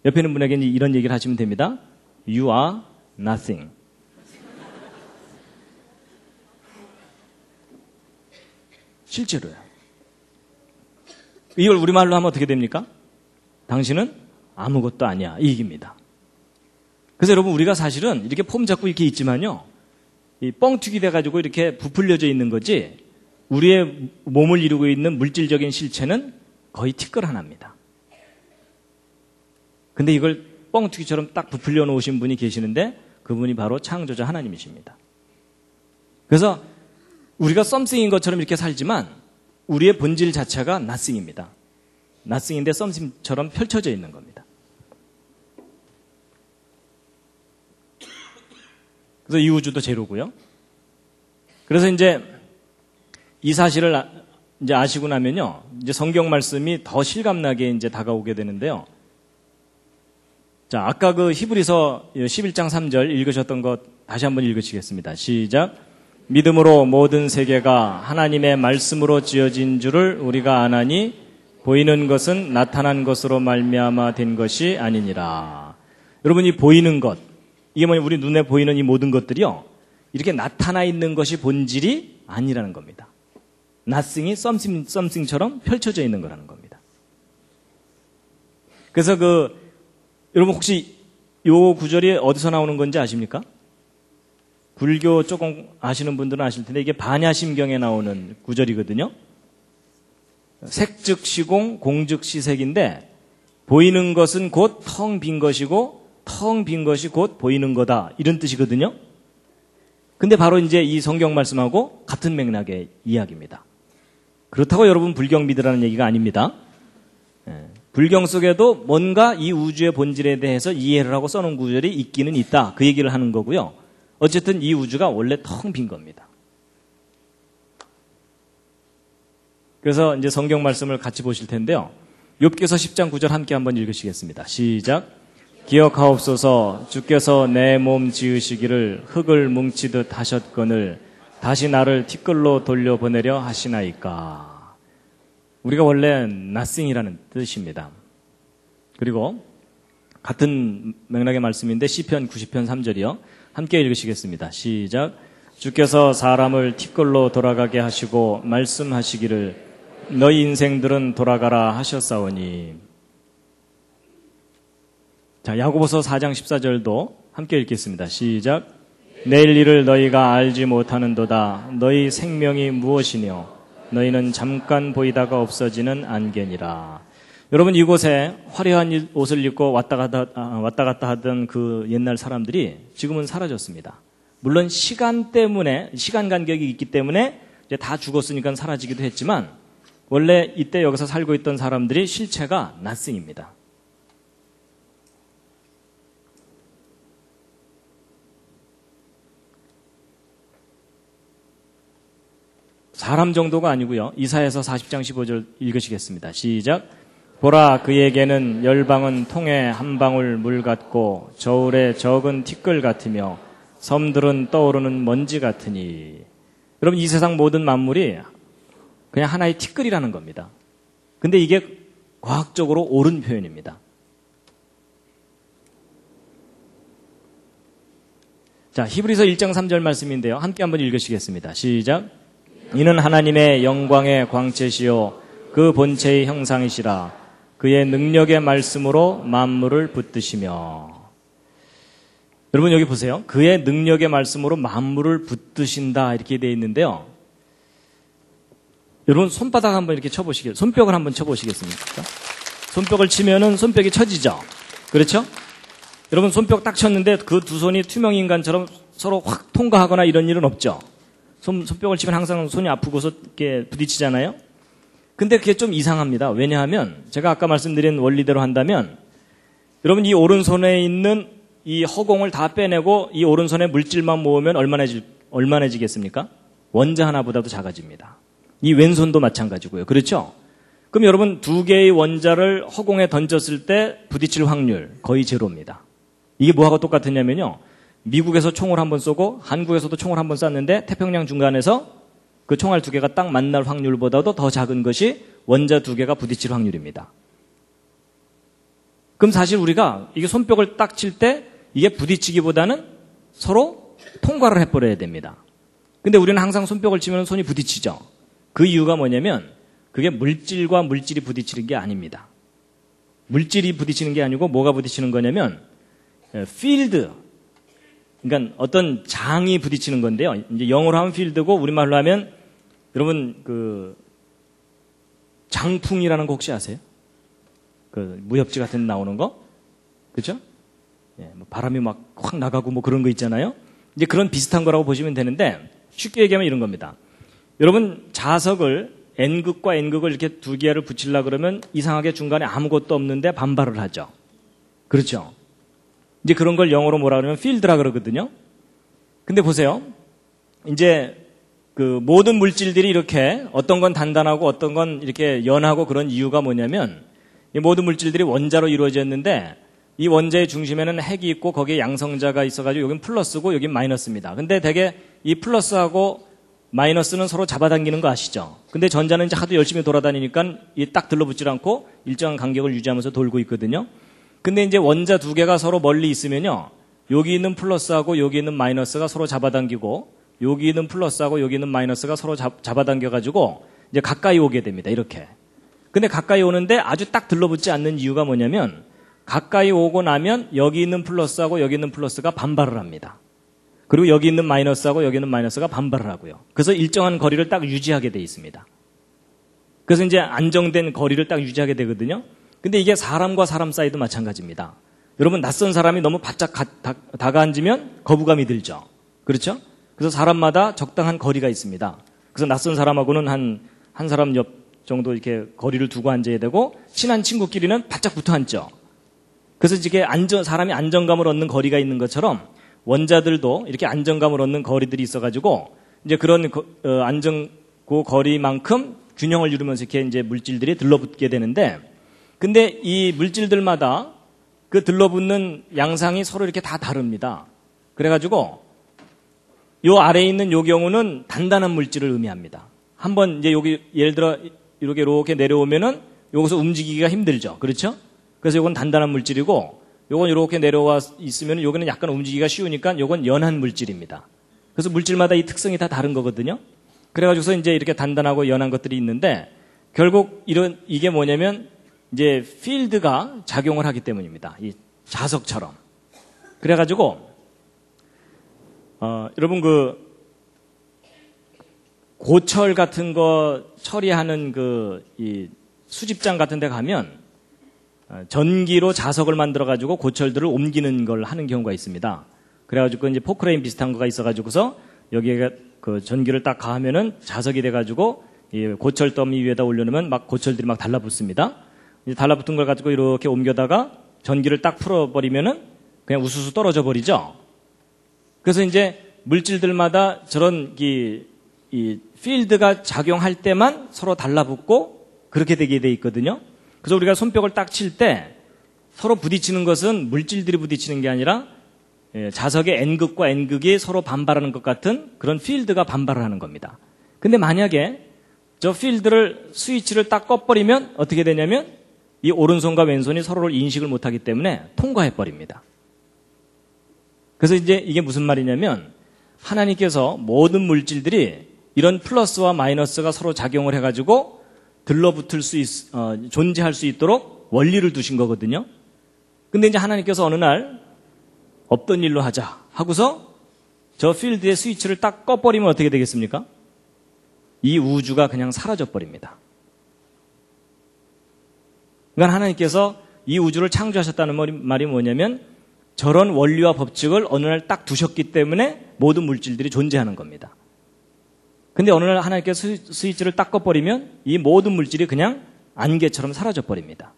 옆에 있는 분에게 이런 얘기를 하시면 됩니다. You are nothing. 실제로요. 이걸 우리말로 하면 어떻게 됩니까? 당신은 아무것도 아니야. 이 얘기입니다. 그래서 여러분 우리가 사실은 이렇게 폼 잡고 이렇게 있지만요. 이 뻥튀기 돼가지고 이렇게 부풀려져 있는 거지 우리의 몸을 이루고 있는 물질적인 실체는 거의 티끌 하나입니다. 근데 이걸 뻥튀기처럼 딱 부풀려 놓으신 분이 계시는데 그분이 바로 창조자 하나님이십니다. 그래서 우리가 썸씽인 것처럼 이렇게 살지만 우리의 본질 자체가 nothing입니다. nothing인데 썸씽처럼 펼쳐져 있는 겁니다. 그래서 이 우주도 제로고요. 그래서 이제 이 사실을 이제 아시고 나면요. 이제 성경 말씀이 더 실감나게 이제 다가오게 되는데요. 자, 아까 그 히브리서 11장 3절 읽으셨던 것 다시 한번 읽으시겠습니다. 시작. 믿음으로 모든 세계가 하나님의 말씀으로 지어진 줄을 우리가 아나니 보이는 것은 나타난 것으로 말미암아 된 것이 아니니라. 여러분, 이 보이는 것, 이게 뭐냐, 우리 눈에 보이는 이 모든 것들이요, 이렇게 나타나 있는 것이 본질이 아니라는 겁니다. nothing이 something처럼 펼쳐져 있는 거라는 겁니다. 그래서 여러분 혹시 요 구절이 어디서 나오는 건지 아십니까? 불교 조금 아시는 분들은 아실 텐데 이게 반야심경에 나오는 구절이거든요. 색즉 시공, 공즉 시색인데 보이는 것은 곧 텅 빈 것이고 텅 빈 것이 곧 보이는 거다, 이런 뜻이거든요. 근데 바로 이제 이 성경 말씀하고 같은 맥락의 이야기입니다. 그렇다고 여러분 불경 믿으라는 얘기가 아닙니다. 불경 속에도 뭔가 이 우주의 본질에 대해서 이해를 하고 써놓은 구절이 있기는 있다, 그 얘기를 하는 거고요. 어쨌든 이 우주가 원래 텅 빈 겁니다. 그래서 이제 성경 말씀을 같이 보실 텐데요. 욥기서 10장 9절 함께 한번 읽으시겠습니다. 시작. 기억하옵소서. 주께서 내 몸 지으시기를 흙을 뭉치듯 하셨거늘 다시 나를 티끌로 돌려보내려 하시나이까. 우리가 원래 nothing이라는 뜻입니다. 그리고 같은 맥락의 말씀인데 시편 90편 3절이요. 함께 읽으시겠습니다. 시작. 주께서 사람을 티끌로 돌아가게 하시고 말씀하시기를 너희 인생들은 돌아가라 하셨사오니. 자, 야고보서 4장 14절도 함께 읽겠습니다. 시작. 내일 일을 너희가 알지 못하는도다. 너희 생명이 무엇이뇨? 너희는 잠깐 보이다가 없어지는 안개니라. 여러분, 이곳에 화려한 옷을 입고 왔다 갔다 하던 그 옛날 사람들이 지금은 사라졌습니다. 물론 시간 간격이 있기 때문에 이제 다 죽었으니까 사라지기도 했지만 원래 이때 여기서 살고 있던 사람들이 실체가 nothing입니다. 사람 정도가 아니고요. 이사야서 40장 15절 읽으시겠습니다. 시작. 보라, 그에게는 열방은 통에 한 방울 물 같고 저울에 적은 티끌 같으며 섬들은 떠오르는 먼지 같으니. 여러분, 이 세상 모든 만물이 그냥 하나의 티끌이라는 겁니다. 근데 이게 과학적으로 옳은 표현입니다. 자, 히브리서 1장 3절 말씀인데요. 함께 한번 읽으시겠습니다. 시작. 이는 하나님의 영광의 광채시요 그 본체의 형상이시라. 그의 능력의 말씀으로 만물을 붙드시며. 여러분 여기 보세요. 그의 능력의 말씀으로 만물을 붙드신다, 이렇게 되어 있는데요. 여러분 손바닥 한번 이렇게 쳐보시겠어요? 손뼉을 한번 쳐보시겠습니까? 손뼉을 치면은 손뼉이 쳐지죠? 그렇죠? 여러분 손뼉 딱 쳤는데 그 두 손이 투명인간처럼 서로 확 통과하거나 이런 일은 없죠? 손뼉을 치면 항상 손이 아프고서 이렇게 부딪히잖아요? 근데 그게 좀 이상합니다. 왜냐하면 제가 아까 말씀드린 원리대로 한다면 여러분 이 오른손에 있는 이 허공을 다 빼내고 이 오른손에 물질만 모으면 얼마나지겠습니까? 원자 하나보다도 작아집니다. 이 왼손도 마찬가지고요. 그렇죠? 그럼 여러분 두 개의 원자를 허공에 던졌을 때 부딪힐 확률 거의 제로입니다. 이게 뭐하고 똑같으냐면요. 미국에서 총을 한번 쏘고 한국에서도 총을 한번 쐈는데 태평양 중간에서 그 총알 두 개가 딱 만날 확률보다도 더 작은 것이 원자 두 개가 부딪힐 확률입니다. 그럼 사실 우리가 이게 손뼉을 딱 칠 때 이게 부딪히기보다는 서로 통과를 해버려야 됩니다. 근데 우리는 항상 손뼉을 치면 손이 부딪히죠. 그 이유가 뭐냐면 그게 물질과 물질이 부딪히는 게 아닙니다. 물질이 부딪히는 게 아니고 뭐가 부딪히는 거냐면 필드, 그러니까 어떤 장이 부딪히는 건데요. 이제 영어로 하면 필드고 우리말로 하면 여러분 그 장풍이라는 거 혹시 아세요? 그 무협지 같은 데 나오는 거, 그렇죠? 예, 뭐 바람이 막 확 나가고 뭐 그런 거 있잖아요. 이제 그런 비슷한 거라고 보시면 되는데 쉽게 얘기하면 이런 겁니다. 여러분 자석을 N극과 N극을 이렇게 두 개를 붙이려 그러면 이상하게 중간에 아무것도 없는데 반발을 하죠. 그렇죠? 이제 그런 걸 영어로 뭐라 그러면 필드라 그러거든요. 근데 보세요. 이제 그 모든 물질들이 이렇게 어떤 건 단단하고 어떤 건 이렇게 연하고 그런 이유가 뭐냐면 이 모든 물질들이 원자로 이루어졌는데 이 원자의 중심에는 핵이 있고 거기에 양성자가 있어가지고 여긴 플러스고 여긴 마이너스입니다. 근데 되게 이 플러스하고 마이너스는 서로 잡아당기는 거 아시죠? 근데 전자는 이제 하도 열심히 돌아다니니까 딱 들러붙질 않고 일정한 간격을 유지하면서 돌고 있거든요. 근데 이제 원자 두 개가 서로 멀리 있으면요. 여기 있는 플러스하고 여기 있는 마이너스가 서로 잡아당기고 여기 있는 플러스하고 여기 있는 마이너스가 서로 잡아당겨가지고 이제 가까이 오게 됩니다. 이렇게. 근데 가까이 오는데 아주 딱 들러붙지 않는 이유가 뭐냐면 가까이 오고 나면 여기 있는 플러스하고 여기 있는 플러스가 반발을 합니다. 그리고 여기 있는 마이너스하고 여기 있는 마이너스가 반발을 하고요. 그래서 일정한 거리를 딱 유지하게 돼 있습니다. 그래서 이제 안정된 거리를 딱 유지하게 되거든요. 근데 이게 사람과 사람 사이도 마찬가지입니다. 여러분 낯선 사람이 너무 바짝 다가앉으면 거부감이 들죠. 그렇죠? 그래서 사람마다 적당한 거리가 있습니다. 그래서 낯선 사람하고는 한 사람 옆 정도 이렇게 거리를 두고 앉아야 되고 친한 친구끼리는 바짝 붙어 앉죠. 그래서 이게 사람이 안정감을 얻는 거리가 있는 것처럼 원자들도 이렇게 안정감을 얻는 거리들이 있어가지고 이제 그런 안정 거리만큼 균형을 이루면서 이렇게 이제 물질들이 들러붙게 되는데, 근데 이 물질들마다 그 들러붙는 양상이 서로 이렇게 다 다릅니다. 그래가지고 요 아래에 있는 요 경우는 단단한 물질을 의미합니다. 한번 이제 여기 예를 들어 이렇게 내려오면은 여기서 움직이기가 힘들죠. 그렇죠? 그래서 요건 단단한 물질이고 요건 이렇게 내려와 있으면 여기는 약간 움직이기가 쉬우니까 요건 연한 물질입니다. 그래서 물질마다 이 특성이 다 다른 거거든요. 그래가지고서 이제 이렇게 단단하고 연한 것들이 있는데 결국 이게 뭐냐면 이제 필드가 작용을 하기 때문입니다. 이 자석처럼. 그래가지고 여러분 고철 같은 거 처리하는 이 수집장 같은 데 가면 전기로 자석을 만들어가지고 고철들을 옮기는 걸 하는 경우가 있습니다. 그래가지고 이제 포크레인 비슷한 거가 있어가지고서 여기에 그 전기를 딱 가하면은 자석이 돼가지고 이 고철 더미 위에다 올려놓으면 막 고철들이 막 달라붙습니다. 이제 달라붙은 걸 가지고 이렇게 옮겨다가 전기를 딱 풀어버리면은 그냥 우수수 떨어져 버리죠. 그래서 이제 물질들마다 저런 이 필드가 작용할 때만 서로 달라붙고 그렇게 되게 돼 있거든요. 그래서 우리가 손뼉을 딱 칠 때 서로 부딪히는 것은 물질들이 부딪히는 게 아니라 자석의 N극과 N극이 서로 반발하는 것 같은 그런 필드가 반발을 하는 겁니다. 근데 만약에 저 필드를 스위치를 딱 꺼버리면 어떻게 되냐면 이 오른손과 왼손이 서로를 인식을 못하기 때문에 통과해버립니다. 그래서 이제 이게 무슨 말이냐면 하나님께서 모든 물질들이 이런 플러스와 마이너스가 서로 작용을 해가지고 들러붙을 존재할 수 있도록 원리를 두신 거거든요. 근데 이제 하나님께서 어느 날 없던 일로 하자 하고서 저 필드의 스위치를 딱 꺼버리면 어떻게 되겠습니까? 이 우주가 그냥 사라져버립니다. 그러니까 하나님께서 이 우주를 창조하셨다는 말이 뭐냐면 저런 원리와 법칙을 어느 날 딱 두셨기 때문에 모든 물질들이 존재하는 겁니다. 근데 어느 날 하나님께서 스위치를 딱 꺼버리면 이 모든 물질이 그냥 안개처럼 사라져버립니다.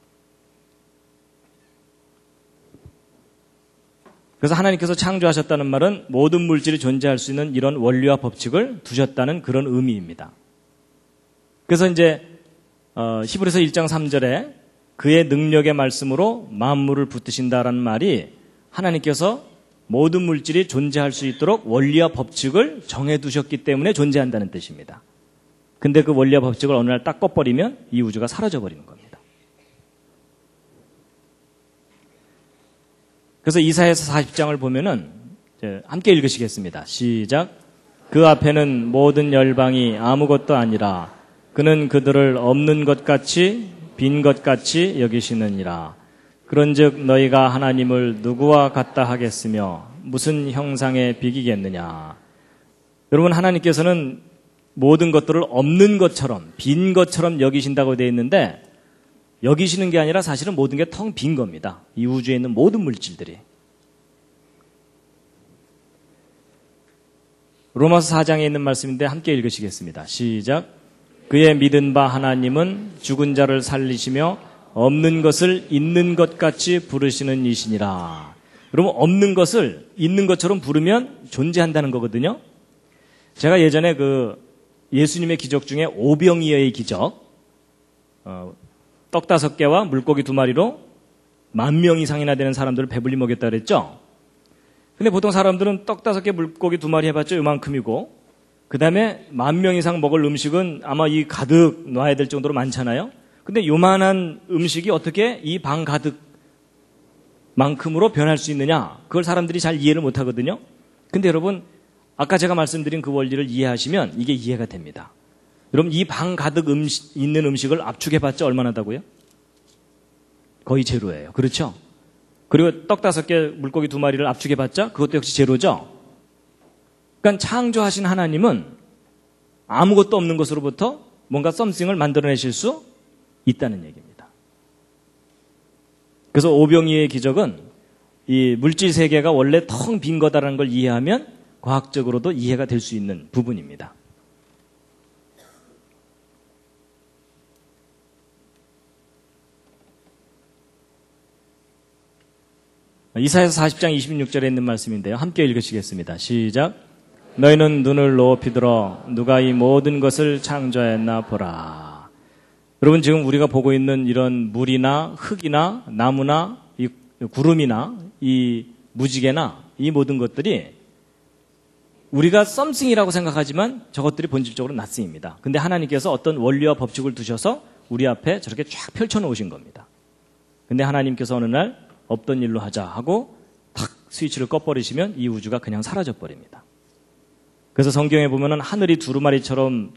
그래서 하나님께서 창조하셨다는 말은 모든 물질이 존재할 수 있는 이런 원리와 법칙을 두셨다는 그런 의미입니다. 그래서 이제 히브리서 1장 3절에 그의 능력의 말씀으로 만물을 붙드신다라는 말이 하나님께서 모든 물질이 존재할 수 있도록 원리와 법칙을 정해두셨기 때문에 존재한다는 뜻입니다. 근데 그 원리와 법칙을 어느 날 딱 꺼버리면 이 우주가 사라져버리는 겁니다. 그래서 이사야서 40장을 보면은 함께 읽으시겠습니다. 시작. 그 앞에는 모든 열방이 아무것도 아니라 그는 그들을 없는 것 같이 빈 것 같이 여기시느니라. 그런즉 너희가 하나님을 누구와 같다 하겠으며 무슨 형상에 비기겠느냐. 여러분 하나님께서는 모든 것들을 없는 것처럼 빈 것처럼 여기신다고 되어 있는데 여기시는 게 아니라 사실은 모든 게 텅 빈 겁니다. 이 우주에 있는 모든 물질들이. 로마서 4장에 있는 말씀인데 함께 읽으시겠습니다. 시작. 그의 믿은 바 하나님은 죽은 자를 살리시며 없는 것을 있는 것 같이 부르시는 이시니라. 여러분 없는 것을 있는 것처럼 부르면 존재한다는 거거든요. 제가 예전에 예수님의 기적 중에 오병이어의 기적, 떡 5개와 물고기 2마리로 10,000명 이상이나 되는 사람들을 배불리 먹였다 그랬죠. 근데 보통 사람들은 떡 5개 물고기 2마리 해봤자 요만큼이고 그 다음에 10,000명 이상 먹을 음식은 아마 이 가득 놔야 될 정도로 많잖아요. 근데 요만한 음식이 어떻게 이 방 가득만큼으로 변할 수 있느냐? 그걸 사람들이 잘 이해를 못 하거든요. 근데 여러분, 아까 제가 말씀드린 그 원리를 이해하시면 이게 이해가 됩니다. 여러분, 이 방 가득 있는 음식을 압축해봤자 얼마나 하다고요? 거의 제로예요. 그렇죠? 그리고 떡 5개, 물고기 2마리를 압축해봤자 그것도 역시 제로죠? 그러니까 창조하신 하나님은 아무것도 없는 것으로부터 뭔가 썸씽을 만들어내실 수 있다는 얘기입니다. 그래서 오병이의 기적은 이 물질 세계가 원래 텅 빈 거다라는 걸 이해하면 과학적으로도 이해가 될 수 있는 부분입니다. 이사야서 40장 26절에 있는 말씀인데요. 함께 읽으시겠습니다. 시작. 너희는 눈을 높이 들어 누가 이 모든 것을 창조했나 보라. 여러분, 지금 우리가 보고 있는 이런 물이나 흙이나 나무나 이 구름이나 이 무지개나 이 모든 것들이 우리가 썸씽이라고 생각하지만 저것들이 본질적으로 낫승입니다. 근데 하나님께서 어떤 원리와 법칙을 두셔서 우리 앞에 저렇게 쫙 펼쳐놓으신 겁니다. 근데 하나님께서 어느 날 없던 일로 하자 하고 탁 스위치를 꺼버리시면 이 우주가 그냥 사라져버립니다. 그래서 성경에 보면은 하늘이 두루마리처럼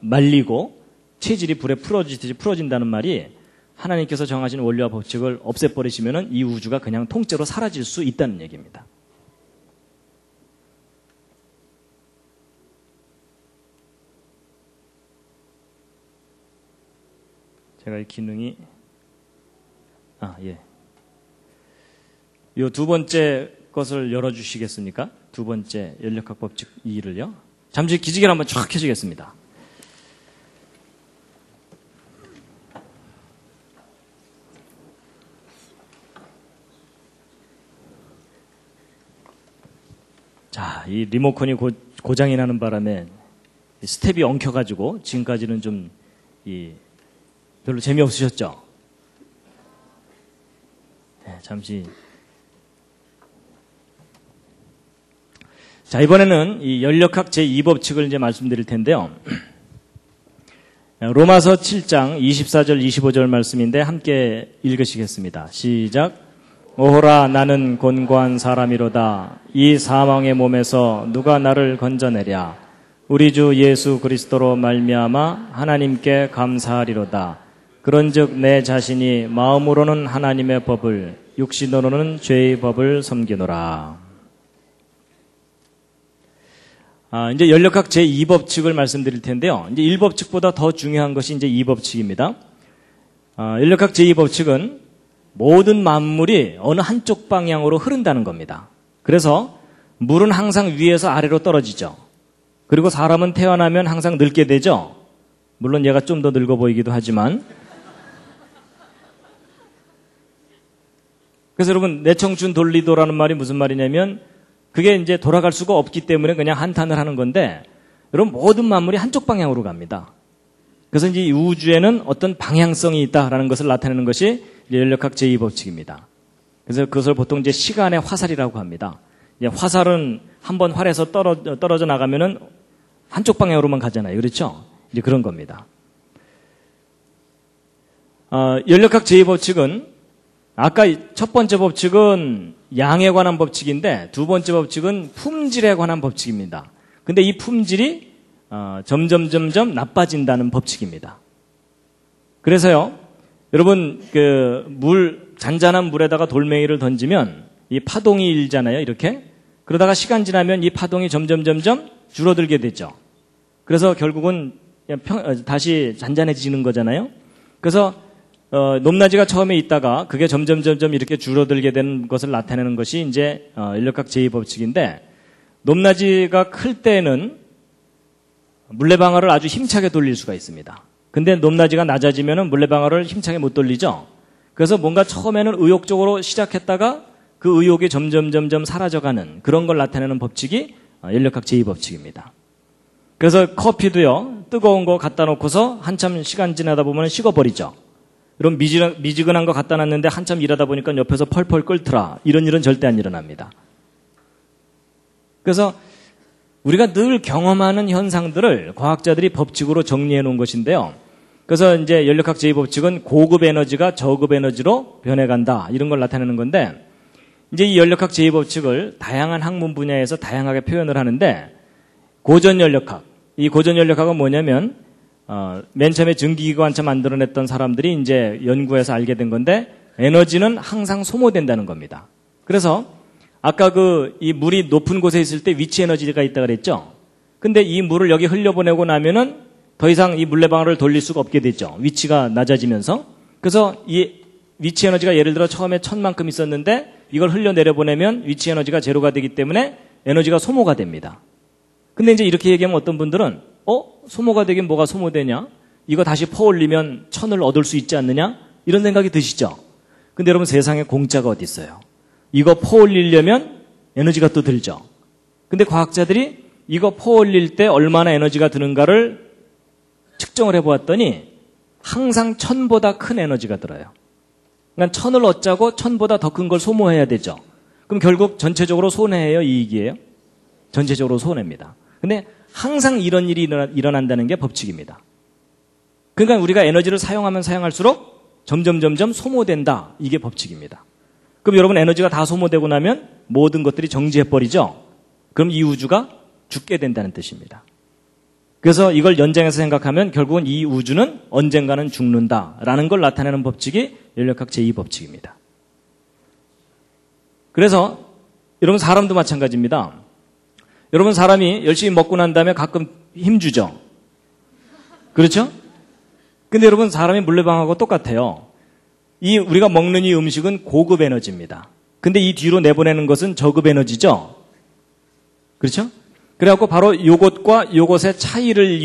말리고 체질이 불에 풀어지듯이 풀어진다는 말이 하나님께서 정하신 원리와 법칙을 없애버리시면은 이 우주가 그냥 통째로 사라질 수 있다는 얘기입니다. 제가 이 기능이 예. 요 두 번째 것을 열어주시겠습니까? 두 번째 연력학 법칙 2를요. 잠시 기지개를 한번 쫙 켜주겠습니다. 자, 이 리모컨이 고장이 나는 바람에 스텝이 엉켜가지고 지금까지는 좀 별로 재미없으셨죠? 네, 잠시. 자, 이번에는 이 연력학 제2법칙을 이제 말씀드릴 텐데요. 로마서 7장 24절 25절 말씀인데 함께 읽으시겠습니다. 시작. 오호라 나는 곤고한 사람이로다. 이 사망의 몸에서 누가 나를 건져내랴. 우리 주 예수 그리스도로 말미암아 하나님께 감사하리로다. 그런즉 내 자신이 마음으로는 하나님의 법을 육신으로는 죄의 법을 섬기노라. 이제 연력학 제2법칙을 말씀드릴 텐데요. 이제 1법칙보다 더 중요한 것이 이제 2법칙입니다. 연력학 제2법칙은 모든 만물이 어느 한쪽 방향으로 흐른다는 겁니다. 그래서 물은 항상 위에서 아래로 떨어지죠. 그리고 사람은 태어나면 항상 늙게 되죠. 물론 얘가 좀 더 늙어 보이기도 하지만. 그래서 여러분, 내청춘 돌리도라는 말이 무슨 말이냐면 그게 이제 돌아갈 수가 없기 때문에 그냥 한탄을 하는 건데, 여러분, 모든 만물이 한쪽 방향으로 갑니다. 그래서 이제 이 우주에는 어떤 방향성이 있다라는 것을 나타내는 것이 연력학 제2법칙입니다. 그래서 그것을 보통 이제 시간의 화살이라고 합니다. 이제 화살은 한번 활에서 떨어져 나가면은 한쪽 방향으로만 가잖아요. 그렇죠? 이제 그런 겁니다. 연력학 제2법칙은 아까 첫 번째 법칙은 양에 관한 법칙인데 두 번째 법칙은 품질에 관한 법칙입니다. 근데 이 품질이 점점 나빠진다는 법칙입니다. 그래서요, 여러분, 잔잔한 물에다가 돌멩이를 던지면 이 파동이 일잖아요, 이렇게. 그러다가 시간 지나면 이 파동이 점점 줄어들게 되죠. 그래서 결국은 다시 잔잔해지는 거잖아요. 그래서 높낮이가 처음에 있다가 그게 점점 이렇게 줄어들게 되는 것을 나타내는 것이 이제 연력학 제2법칙인데, 높낮이가 클 때는 물레방아를 아주 힘차게 돌릴 수가 있습니다. 근데 높낮이가 낮아지면은 물레방아를 힘차게 못 돌리죠. 그래서 뭔가 처음에는 의욕적으로 시작했다가 그 의욕이 점점 사라져가는 그런 걸 나타내는 법칙이 연력학 제2법칙입니다. 그래서 커피도요, 뜨거운 거 갖다 놓고서 한참 시간 지나다 보면 식어버리죠. 이런 미지근한 거 갖다 놨는데 한참 일하다 보니까 옆에서 펄펄 끓더라. 이런 일은 절대 안 일어납니다. 그래서 우리가 늘 경험하는 현상들을 과학자들이 법칙으로 정리해 놓은 것인데요. 그래서 이제 연력학 제2법칙은 고급 에너지가 저급 에너지로 변해간다. 이런 걸 나타내는 건데, 이제 이 연력학 제2법칙을 다양한 학문 분야에서 다양하게 표현을 하는데, 고전연력학. 이 고전연력학은 뭐냐면, 맨 처음에 증기기관차 만들어냈던 사람들이 이제 연구해서 알게 된 건데, 에너지는 항상 소모된다는 겁니다. 그래서 아까 이 물이 높은 곳에 있을 때 위치 에너지가 있다 그랬죠? 근데 이 물을 여기 흘려보내고 나면은 더 이상 이 물레방아를 돌릴 수가 없게 됐죠. 위치가 낮아지면서. 그래서 이 위치 에너지가 예를 들어 처음에 1000만큼 있었는데 이걸 흘려내려보내면 위치 에너지가 제로가 되기 때문에 에너지가 소모가 됩니다. 근데 이제 이렇게 얘기하면 어떤 분들은 소모가 되긴 뭐가 소모되냐? 이거 다시 퍼올리면 1000을 얻을 수 있지 않느냐? 이런 생각이 드시죠? 근데 여러분 세상에 공짜가 어디 있어요? 이거 퍼올리려면 에너지가 또 들죠. 근데 과학자들이 이거 퍼올릴 때 얼마나 에너지가 드는가를 측정을 해보았더니 항상 1000보다 큰 에너지가 들어요. 그러니까 1000을 얻자고 1000보다 더 큰 걸 소모해야 되죠. 그럼 결국 전체적으로 손해예요, 이익이에요? 전체적으로 손해입니다. 근데 항상 이런 일이 일어난다는 게 법칙입니다. 그러니까 우리가 에너지를 사용하면 사용할수록 점점 소모된다. 이게 법칙입니다. 그럼 여러분 에너지가 다 소모되고 나면 모든 것들이 정지해버리죠? 그럼 이 우주가 죽게 된다는 뜻입니다. 그래서 이걸 연장해서 생각하면 결국은 이 우주는 언젠가는 죽는다라는 걸 나타내는 법칙이 연력학 제2법칙입니다. 그래서 여러분 사람도 마찬가지입니다. 여러분 사람이 열심히 먹고 난 다음에 가끔 힘주죠? 그렇죠? 근데 여러분 사람이 물레방아하고 똑같아요. 우리가 먹는 이 음식은 고급 에너지입니다. 근데 이 뒤로 내보내는 것은 저급 에너지죠? 그렇죠? 그래갖고 바로 요것과 요것의 차이를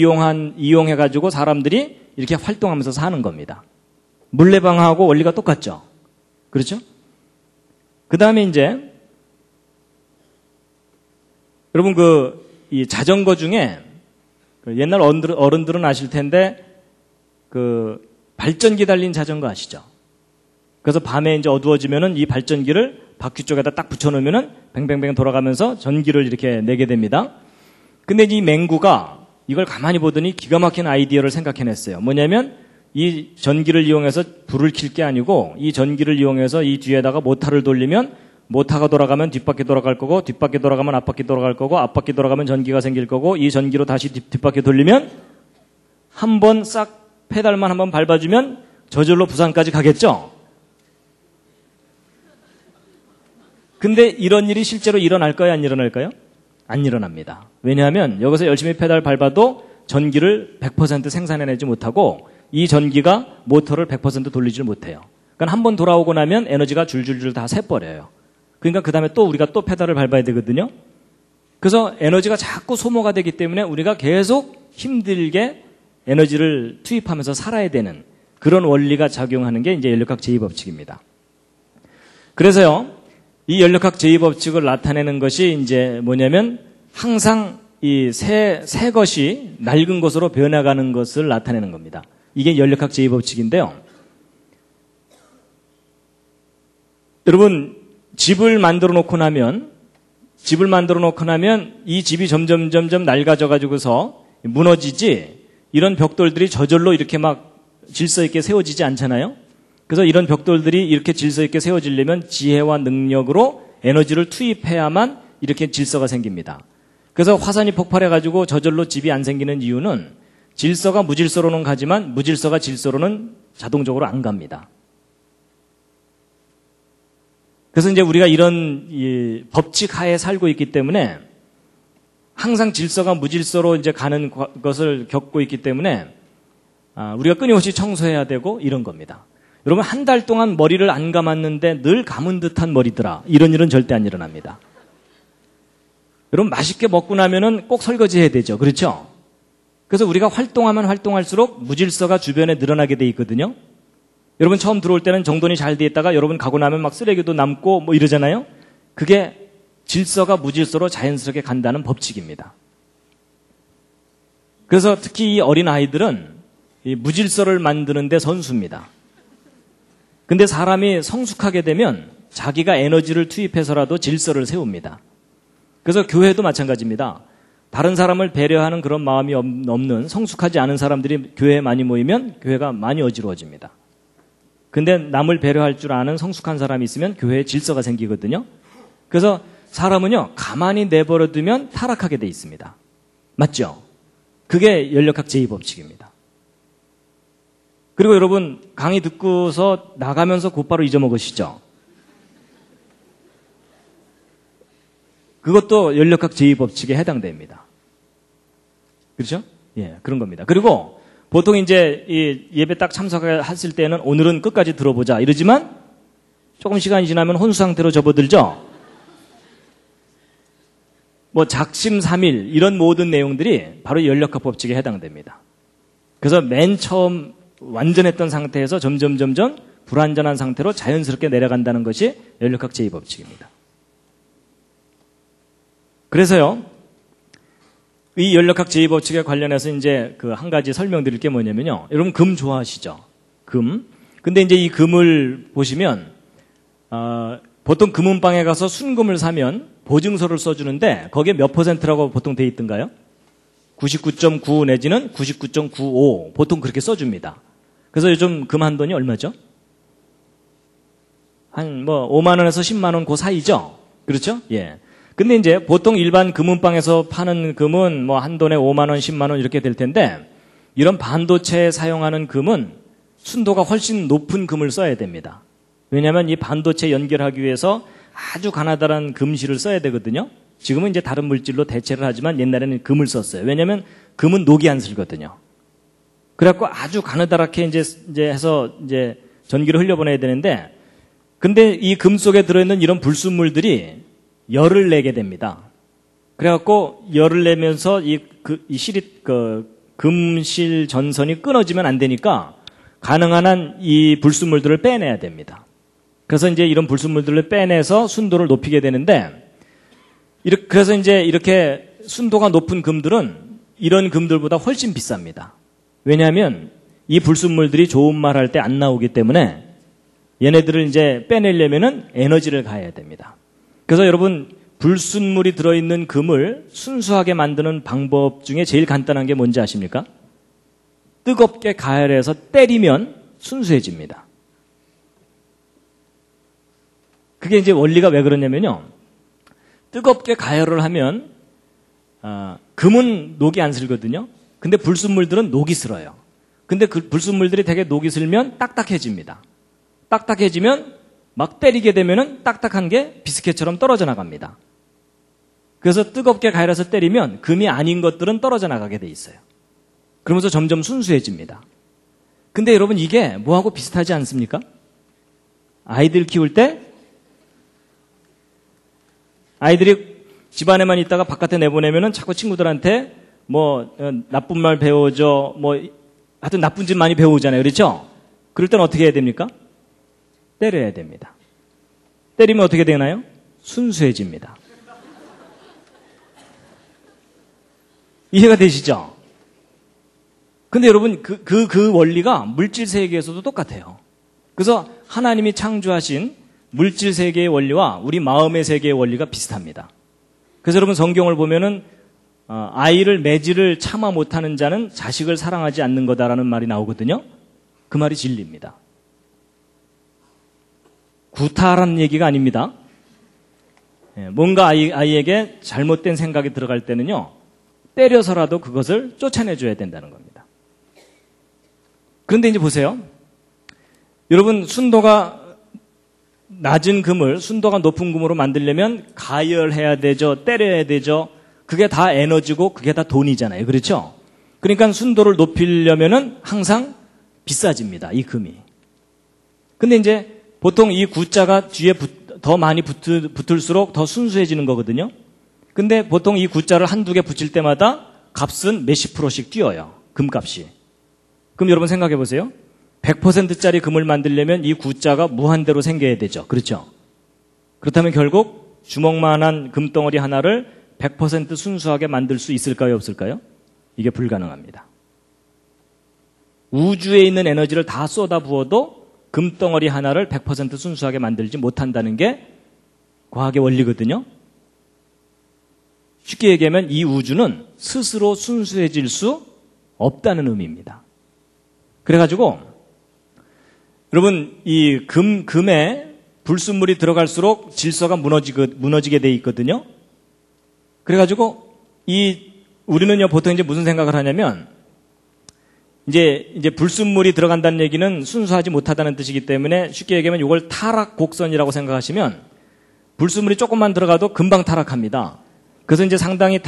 이용해가지고 사람들이 이렇게 활동하면서 사는 겁니다. 물레방아하고 원리가 똑같죠? 그렇죠? 그 다음에 이제, 여러분 이 자전거 중에 옛날 어른들은 아실 텐데 발전기 달린 자전거 아시죠? 그래서 밤에 이제 어두워지면은 이 발전기를 바퀴 쪽에다 딱 붙여놓으면은 뱅뱅뱅 돌아가면서 전기를 이렇게 내게 됩니다. 근데 이 맹구가 이걸 가만히 보더니 기가 막힌 아이디어를 생각해냈어요. 뭐냐면 이 전기를 이용해서 불을 켤 게 아니고 이 전기를 이용해서 이 뒤에다가 모터를 돌리면 모터가 돌아가면 뒷바퀴 돌아갈 거고 뒷바퀴 돌아가면 앞바퀴 돌아갈 거고 앞바퀴 돌아가면 전기가 생길 거고 이 전기로 다시 뒷바퀴 돌리면 한번 싹 페달만 한번 밟아주면 저절로 부산까지 가겠죠? 근데 이런 일이 실제로 일어날까요? 안 일어날까요? 안 일어납니다. 왜냐하면 여기서 열심히 페달 밟아도 전기를 100% 생산해내지 못하고 이 전기가 모터를 100% 돌리지 못해요. 그러니까 한번 돌아오고 나면 에너지가 줄줄줄 다 새버려요. 그러니까 그 다음에 또 우리가 또 페달을 밟아야 되거든요. 그래서 에너지가 자꾸 소모가 되기 때문에 우리가 계속 힘들게 에너지를 투입하면서 살아야 되는 그런 원리가 작용하는 게 이제 연력학 제2법칙입니다. 그래서요, 이 연력학 제2법칙을 나타내는 것이 이제 뭐냐면 항상 이 새 것이 낡은 것으로 변해가는 것을 나타내는 겁니다. 이게 연력학 제2법칙인데요. 여러분, 집을 만들어 놓고 나면 이 집이 점점 낡아져 가지고서 무너지지 이런 벽돌들이 저절로 이렇게 막 질서 있게 세워지지 않잖아요. 그래서 이런 벽돌들이 이렇게 질서 있게 세워지려면 지혜와 능력으로 에너지를 투입해야만 이렇게 질서가 생깁니다. 그래서 화산이 폭발해가지고 저절로 집이 안 생기는 이유는 질서가 무질서로는 가지만 무질서가 질서로는 자동적으로 안 갑니다. 그래서 이제 우리가 이런 법칙 하에 살고 있기 때문에 항상 질서가 무질서로 이제 가는 것을 겪고 있기 때문에 우리가 끊임없이 청소해야 되고 이런 겁니다. 여러분 한 달 동안 머리를 안 감았는데 늘 감은 듯한 머리더라. 이런 일은 절대 안 일어납니다. 여러분 맛있게 먹고 나면은 꼭 설거지 해야 되죠. 그렇죠? 그래서 우리가 활동하면 활동할수록 무질서가 주변에 늘어나게 돼 있거든요. 여러분 처음 들어올 때는 정돈이 잘 돼 있다가 여러분 가고 나면 막 쓰레기도 남고 뭐 이러잖아요. 그게 질서가 무질서로 자연스럽게 간다는 법칙입니다. 그래서 특히 이 어린 아이들은 이 무질서를 만드는 데 선수입니다. 근데 사람이 성숙하게 되면 자기가 에너지를 투입해서라도 질서를 세웁니다. 그래서 교회도 마찬가지입니다. 다른 사람을 배려하는 그런 마음이 없는 성숙하지 않은 사람들이 교회에 많이 모이면 교회가 많이 어지러워집니다. 근데 남을 배려할 줄 아는 성숙한 사람이 있으면 교회에 질서가 생기거든요. 그래서 사람은요, 가만히 내버려두면 타락하게 돼 있습니다. 맞죠? 그게 연력학 제2법칙입니다. 그리고 여러분, 강의 듣고서 나가면서 곧바로 잊어먹으시죠? 그것도 연력학 제2법칙에 해당됩니다. 그렇죠? 예, 그런 겁니다. 그리고 보통 이제 이 예배 딱 참석했을 때는 오늘은 끝까지 들어보자 이러지만 조금 시간이 지나면 혼수 상태로 접어들죠? 뭐 작심삼일 이런 모든 내용들이 바로 연력학 법칙에 해당됩니다. 그래서 맨 처음 완전했던 상태에서 점점 불완전한 상태로 자연스럽게 내려간다는 것이 연력학 제2법칙입니다. 그래서요, 이 연력학 제2법칙에 관련해서 이제 그 한 가지 설명드릴 게 뭐냐면요. 여러분 금 좋아하시죠? 금. 근데 이제 이 금을 보시면, 보통 금은방에 가서 순금을 사면 보증서를 써주는데 거기에 몇 %라고 보통 돼 있던가요? 99.9 내지는 99.95 보통 그렇게 써줍니다. 그래서 요즘 금 한 돈이 얼마죠? 한 뭐 5만 원에서 10만 원 그 사이죠? 그렇죠? 예. 근데 이제 보통 일반 금은방에서 파는 금은 뭐 한 돈에 5만 원, 10만 원 이렇게 될 텐데 이런 반도체에 사용하는 금은 순도가 훨씬 높은 금을 써야 됩니다. 왜냐하면 이 반도체 연결하기 위해서 아주 가나다란 금실을 써야 되거든요. 지금은 이제 다른 물질로 대체를 하지만 옛날에는 금을 썼어요. 왜냐하면 금은 녹이 안 슬거든요. 그래갖고 아주 가느다랗게 이제 해서 이제 전기를 흘려보내야 되는데 근데 이 금 속에 들어있는 이런 불순물들이 열을 내게 됩니다. 그래갖고 열을 내면서 이 금실 전선이 끊어지면 안 되니까 가능한 한 이 불순물들을 빼내야 됩니다. 그래서 이제 이런 불순물들을 빼내서 순도를 높이게 되는데 그래서 이제 이렇게 순도가 높은 금들은 이런 금들보다 훨씬 비쌉니다. 왜냐하면 이 불순물들이 좋은 말 할 때 안 나오기 때문에 얘네들을 이제 빼내려면은 에너지를 가해야 됩니다. 그래서 여러분 불순물이 들어있는 금을 순수하게 만드는 방법 중에 제일 간단한 게 뭔지 아십니까? 뜨겁게 가열해서 때리면 순수해집니다. 그게 이제 원리가 왜 그러냐면요. 뜨겁게 가열을 하면 금은 녹이 안 슬거든요. 근데 불순물들은 녹이 슬어요. 근데 그 불순물들이 되게 녹이 슬면 딱딱해집니다. 딱딱해지면 막 때리게 되면은 딱딱한 게 비스켓처럼 떨어져 나갑니다. 그래서 뜨겁게 가열해서 때리면 금이 아닌 것들은 떨어져 나가게 돼 있어요. 그러면서 점점 순수해집니다. 근데 여러분 이게 뭐하고 비슷하지 않습니까? 아이들 키울 때 아이들이 집안에만 있다가 바깥에 내보내면은 자꾸 친구들한테 뭐 나쁜 말 배워줘 뭐 하여튼 나쁜 짓 많이 배우잖아요. 그렇죠? 그럴 땐 어떻게 해야 됩니까? 때려야 됩니다. 때리면 어떻게 되나요? 순수해집니다. 이해가 되시죠? 근데 여러분 그 원리가 물질 세계에서도 똑같아요. 그래서 하나님이 창조하신 물질 세계의 원리와 우리 마음의 세계의 원리가 비슷합니다. 그래서 여러분 성경을 보면은 아이를 매질을 참아 못하는 자는 자식을 사랑하지 않는 거다라는 말이 나오거든요. 그 말이 진리입니다. 구타라는 얘기가 아닙니다. 뭔가 아이에게 잘못된 생각이 들어갈 때는요. 때려서라도 그것을 쫓아내줘야 된다는 겁니다. 그런데 이제 보세요. 여러분 순도가 낮은 금을 순도가 높은 금으로 만들려면 가열해야 되죠. 때려야 되죠. 그게 다 에너지고 그게 다 돈이잖아요. 그렇죠? 그러니까 순도를 높이려면은 항상 비싸집니다. 이 금이. 근데 이제 보통 이 구자가 뒤에 더 많이 붙을수록 더 순수해지는 거거든요. 근데 보통 이 구자를 한두 개 붙일 때마다 값은 몇십 %씩 뛰어요. 금값이. 그럼 여러분 생각해 보세요. 100%짜리 금을 만들려면 이 구자가 무한대로 생겨야 되죠. 그렇죠? 그렇다면 결국 주먹만한 금덩어리 하나를 100% 순수하게 만들 수 있을까요? 없을까요? 이게 불가능합니다. 우주에 있는 에너지를 다 쏟아부어도 금덩어리 하나를 100% 순수하게 만들지 못한다는 게 과학의 원리거든요. 쉽게 얘기하면 이 우주는 스스로 순수해질 수 없다는 의미입니다. 그래가지고 여러분 이 금에 불순물이 들어갈수록 질서가 무너지게 돼 있거든요. 그래가지고 우리는요 보통 이제 무슨 생각을 하냐면 이제 불순물이 들어간다는 얘기는 순수하지 못하다는 뜻이기 때문에 쉽게 얘기하면 이걸 타락 곡선이라고 생각하시면 불순물이 조금만 들어가도 금방 타락합니다. 그래서 이제 상당히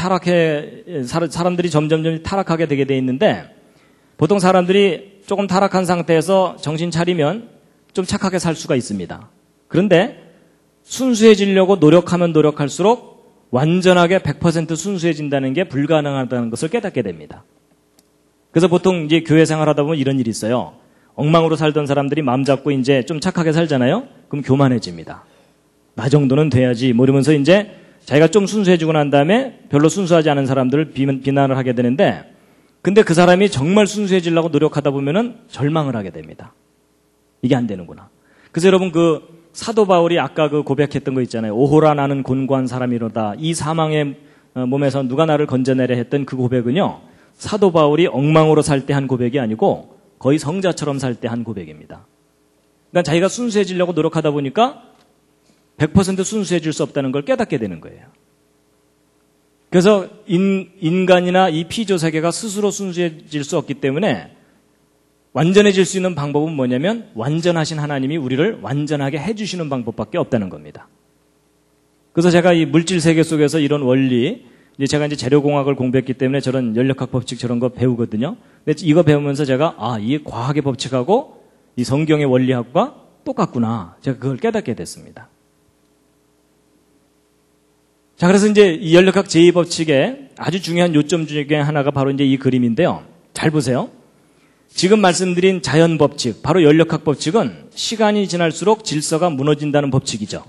사람들이 점점 타락하게 되게 돼 있는데 보통 사람들이 조금 타락한 상태에서 정신 차리면 좀 착하게 살 수가 있습니다. 그런데 순수해지려고 노력하면 노력할수록 완전하게 100% 순수해진다는 게 불가능하다는 것을 깨닫게 됩니다. 그래서 보통 이제 교회 생활하다 보면 이런 일이 있어요. 엉망으로 살던 사람들이 마음 잡고 이제 좀 착하게 살잖아요. 그럼 교만해집니다. 나 정도는 돼야지 뭐 이러면서 이제 자기가 좀 순수해지고 난 다음에 별로 순수하지 않은 사람들을 비난을 하게 되는데 근데 그 사람이 정말 순수해지려고 노력하다 보면은 절망을 하게 됩니다. 이게 안 되는구나. 그래서 여러분 그 사도 바울이 아까 그 고백했던 거 있잖아요. 오호라 나는 곤고한 사람이로다. 이 사망의 몸에서 누가 나를 건져내려 했던 그 고백은요. 사도 바울이 엉망으로 살 때 한 고백이 아니고 거의 성자처럼 살 때 한 고백입니다. 그러니까 자기가 순수해지려고 노력하다 보니까 100% 순수해질 수 없다는 걸 깨닫게 되는 거예요. 그래서 인간이나 이 피조 세계가 스스로 순수해질 수 없기 때문에 완전해질 수 있는 방법은 뭐냐면 완전하신 하나님이 우리를 완전하게 해주시는 방법밖에 없다는 겁니다. 그래서 제가 이 물질 세계 속에서 이런 원리, 제가 이제 재료공학을 공부했기 때문에 저런 연력학 법칙 저런 거 배우거든요. 근데 이거 배우면서 제가 이 과학의 법칙하고 이 성경의 원리학과 똑같구나. 제가 그걸 깨닫게 됐습니다. 자, 그래서 이제 이 연력학 제2법칙의 아주 중요한 요점 중에 하나가 바로 이제 이 그림인데요. 잘 보세요. 지금 말씀드린 자연 법칙, 바로 연력학 법칙은 시간이 지날수록 질서가 무너진다는 법칙이죠.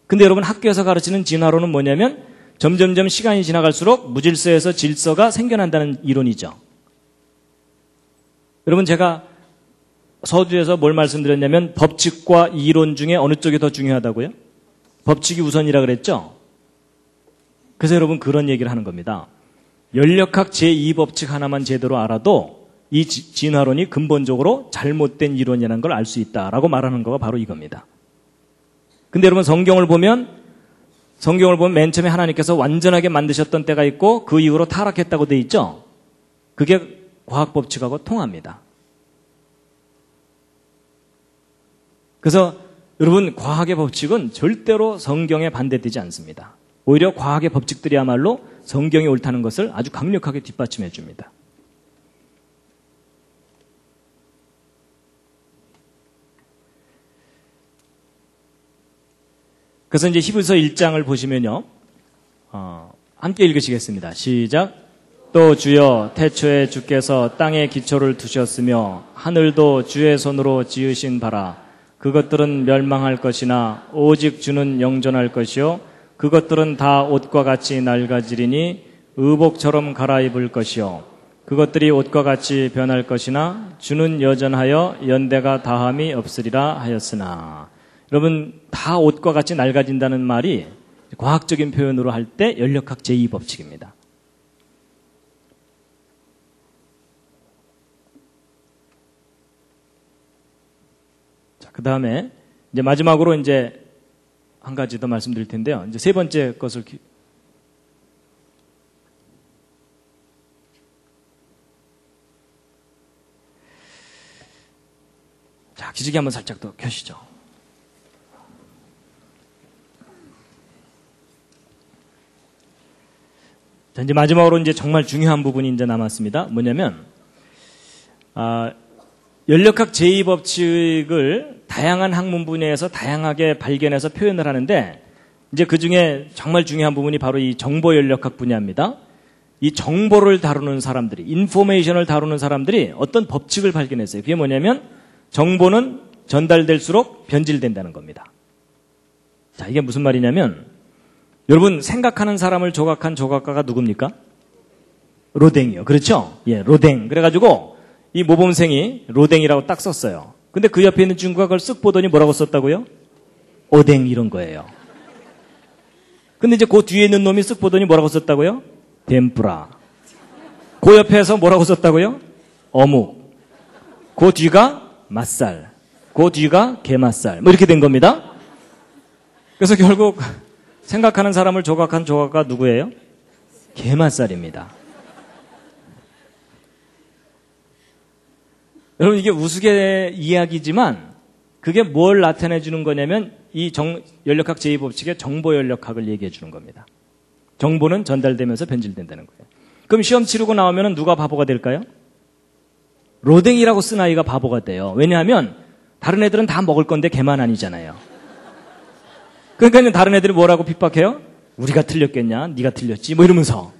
근데 여러분 학교에서 가르치는 진화론은 뭐냐면 점점점 시간이 지나갈수록 무질서에서 질서가 생겨난다는 이론이죠. 여러분 제가 서두에서 뭘 말씀드렸냐면 법칙과 이론 중에 어느 쪽이 더 중요하다고요? 법칙이 우선이라 그랬죠? 그래서 여러분 그런 얘기를 하는 겁니다. 연력학 제2법칙 하나만 제대로 알아도 이 진화론이 근본적으로 잘못된 이론이라는 걸 알 수 있다라고 말하는 거가 바로 이겁니다. 근데 여러분 성경을 보면 맨 처음에 하나님께서 완전하게 만드셨던 때가 있고 그 이후로 타락했다고 돼 있죠? 그게 과학 법칙하고 통합니다. 그래서 여러분 과학의 법칙은 절대로 성경에 반대되지 않습니다. 오히려 과학의 법칙들이야말로 성경이 옳다는 것을 아주 강력하게 뒷받침해 줍니다. 그래서 이제 히브리서 1장을 보시면요. 함께 읽으시겠습니다. 시작. 또 주여 태초에 주께서 땅에 기초를 두셨으며 하늘도 주의 손으로 지으신 바라. 그것들은 멸망할 것이나 오직 주는 영존할 것이요 그것들은 다 옷과 같이 낡아지리니 의복처럼 갈아입을 것이요 그것들이 옷과 같이 변할 것이나 주는 여전하여 연대가 다함이 없으리라 하였으나. 여러분 다 옷과 같이 낡아진다는 말이 과학적인 표현으로 할 때 연력학 제2법칙입니다. 자, 그 다음에 이제 마지막으로 이제 한 가지 더 말씀드릴 텐데요. 이제 세 번째 것을 자, 기지개 한번 살짝 더 켜시죠. 자, 이제 마지막으로 이제 정말 중요한 부분이 이제 남았습니다. 뭐냐면, 연력학 제2법칙을 다양한 학문 분야에서 다양하게 발견해서 표현을 하는데, 이제 그 중에 정말 중요한 부분이 바로 이 정보 연력학 분야입니다. 이 정보를 다루는 사람들이, 인포메이션을 다루는 사람들이 어떤 법칙을 발견했어요. 그게 뭐냐면, 정보는 전달될수록 변질된다는 겁니다. 자, 이게 무슨 말이냐면, 여러분 생각하는 사람을 조각한 조각가가 누굽니까? 로댕이요. 그렇죠? 예, 로댕. 그래가지고 이 모범생이 로댕이라고 딱 썼어요. 근데 그 옆에 있는 친구가 그걸 쓱 보더니 뭐라고 썼다고요? 오댕 이런 거예요. 근데 이제 그 뒤에 있는 놈이 쓱 보더니 뭐라고 썼다고요? 덴뿌라. 그 옆에서 뭐라고 썼다고요? 어묵. 그 뒤가 맛살. 그 뒤가 게맛살. 뭐 이렇게 된 겁니다. 그래서 결국 생각하는 사람을 조각한 조각가 누구예요? 게맛살입니다. 여러분 이게 우스갯 이야기지만 그게 뭘 나타내 주는 거냐면 이 연력학 제2법칙의 정보 연력학을 얘기해 주는 겁니다. 정보는 전달되면서 변질된다는 거예요. 그럼 시험 치르고 나오면 누가 바보가 될까요? 로댕이라고 쓴 아이가 바보가 돼요. 왜냐하면 다른 애들은 다 먹을 건데 걔만 아니잖아요. 그러니까 다른 애들이 뭐라고 핍박해요? 우리가 틀렸겠냐? 네가 틀렸지? 뭐 이러면서.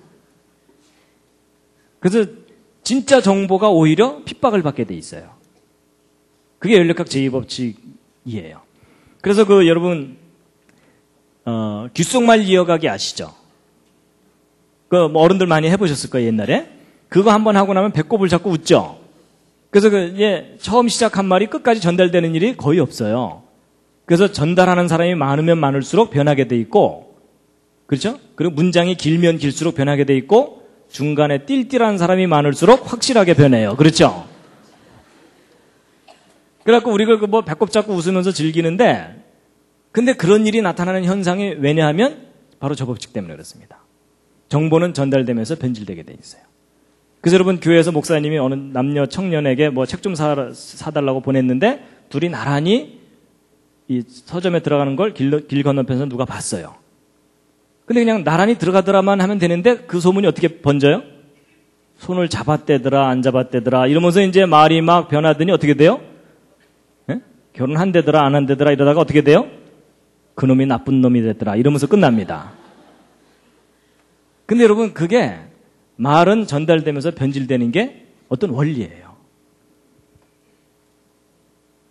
그래서 진짜 정보가 오히려 핍박을 받게 돼 있어요. 그게 연력학 제2법칙이에요. 그래서 여러분 귓속말 이어가기 아시죠? 뭐 어른들 많이 해보셨을 거예요, 옛날에. 그거 한번 하고 나면 배꼽을 잡고 웃죠? 그래서 처음 시작한 말이 끝까지 전달되는 일이 거의 없어요. 그래서 전달하는 사람이 많으면 많을수록 변하게 돼 있고, 그렇죠? 그리고 문장이 길면 길수록 변하게 돼 있고, 중간에 띨띨한 사람이 많을수록 확실하게 변해요. 그렇죠? 그래갖고 우리가 뭐 배꼽 잡고 웃으면서 즐기는데, 근데 그런 일이 나타나는 현상이 왜냐하면 바로 저 법칙 때문에 그렇습니다. 정보는 전달되면서 변질되게 돼 있어요. 그래서 여러분 교회에서 목사님이 어느 남녀 청년에게 뭐 책 좀 사달라고 보냈는데 둘이 나란히 이 서점에 들어가는 걸 길 건너편에서 누가 봤어요. 근데 그냥 나란히 들어가더라만 하면 되는데 그 소문이 어떻게 번져요? 손을 잡았대더라 안 잡았대더라 이러면서 이제 말이 막 변하더니 어떻게 돼요? 예? 결혼한대더라 안 한대더라 이러다가 어떻게 돼요? 그놈이 나쁜 놈이 됐더라 이러면서 끝납니다. 근데 여러분 그게 말은 전달되면서 변질되는 게 어떤 원리예요.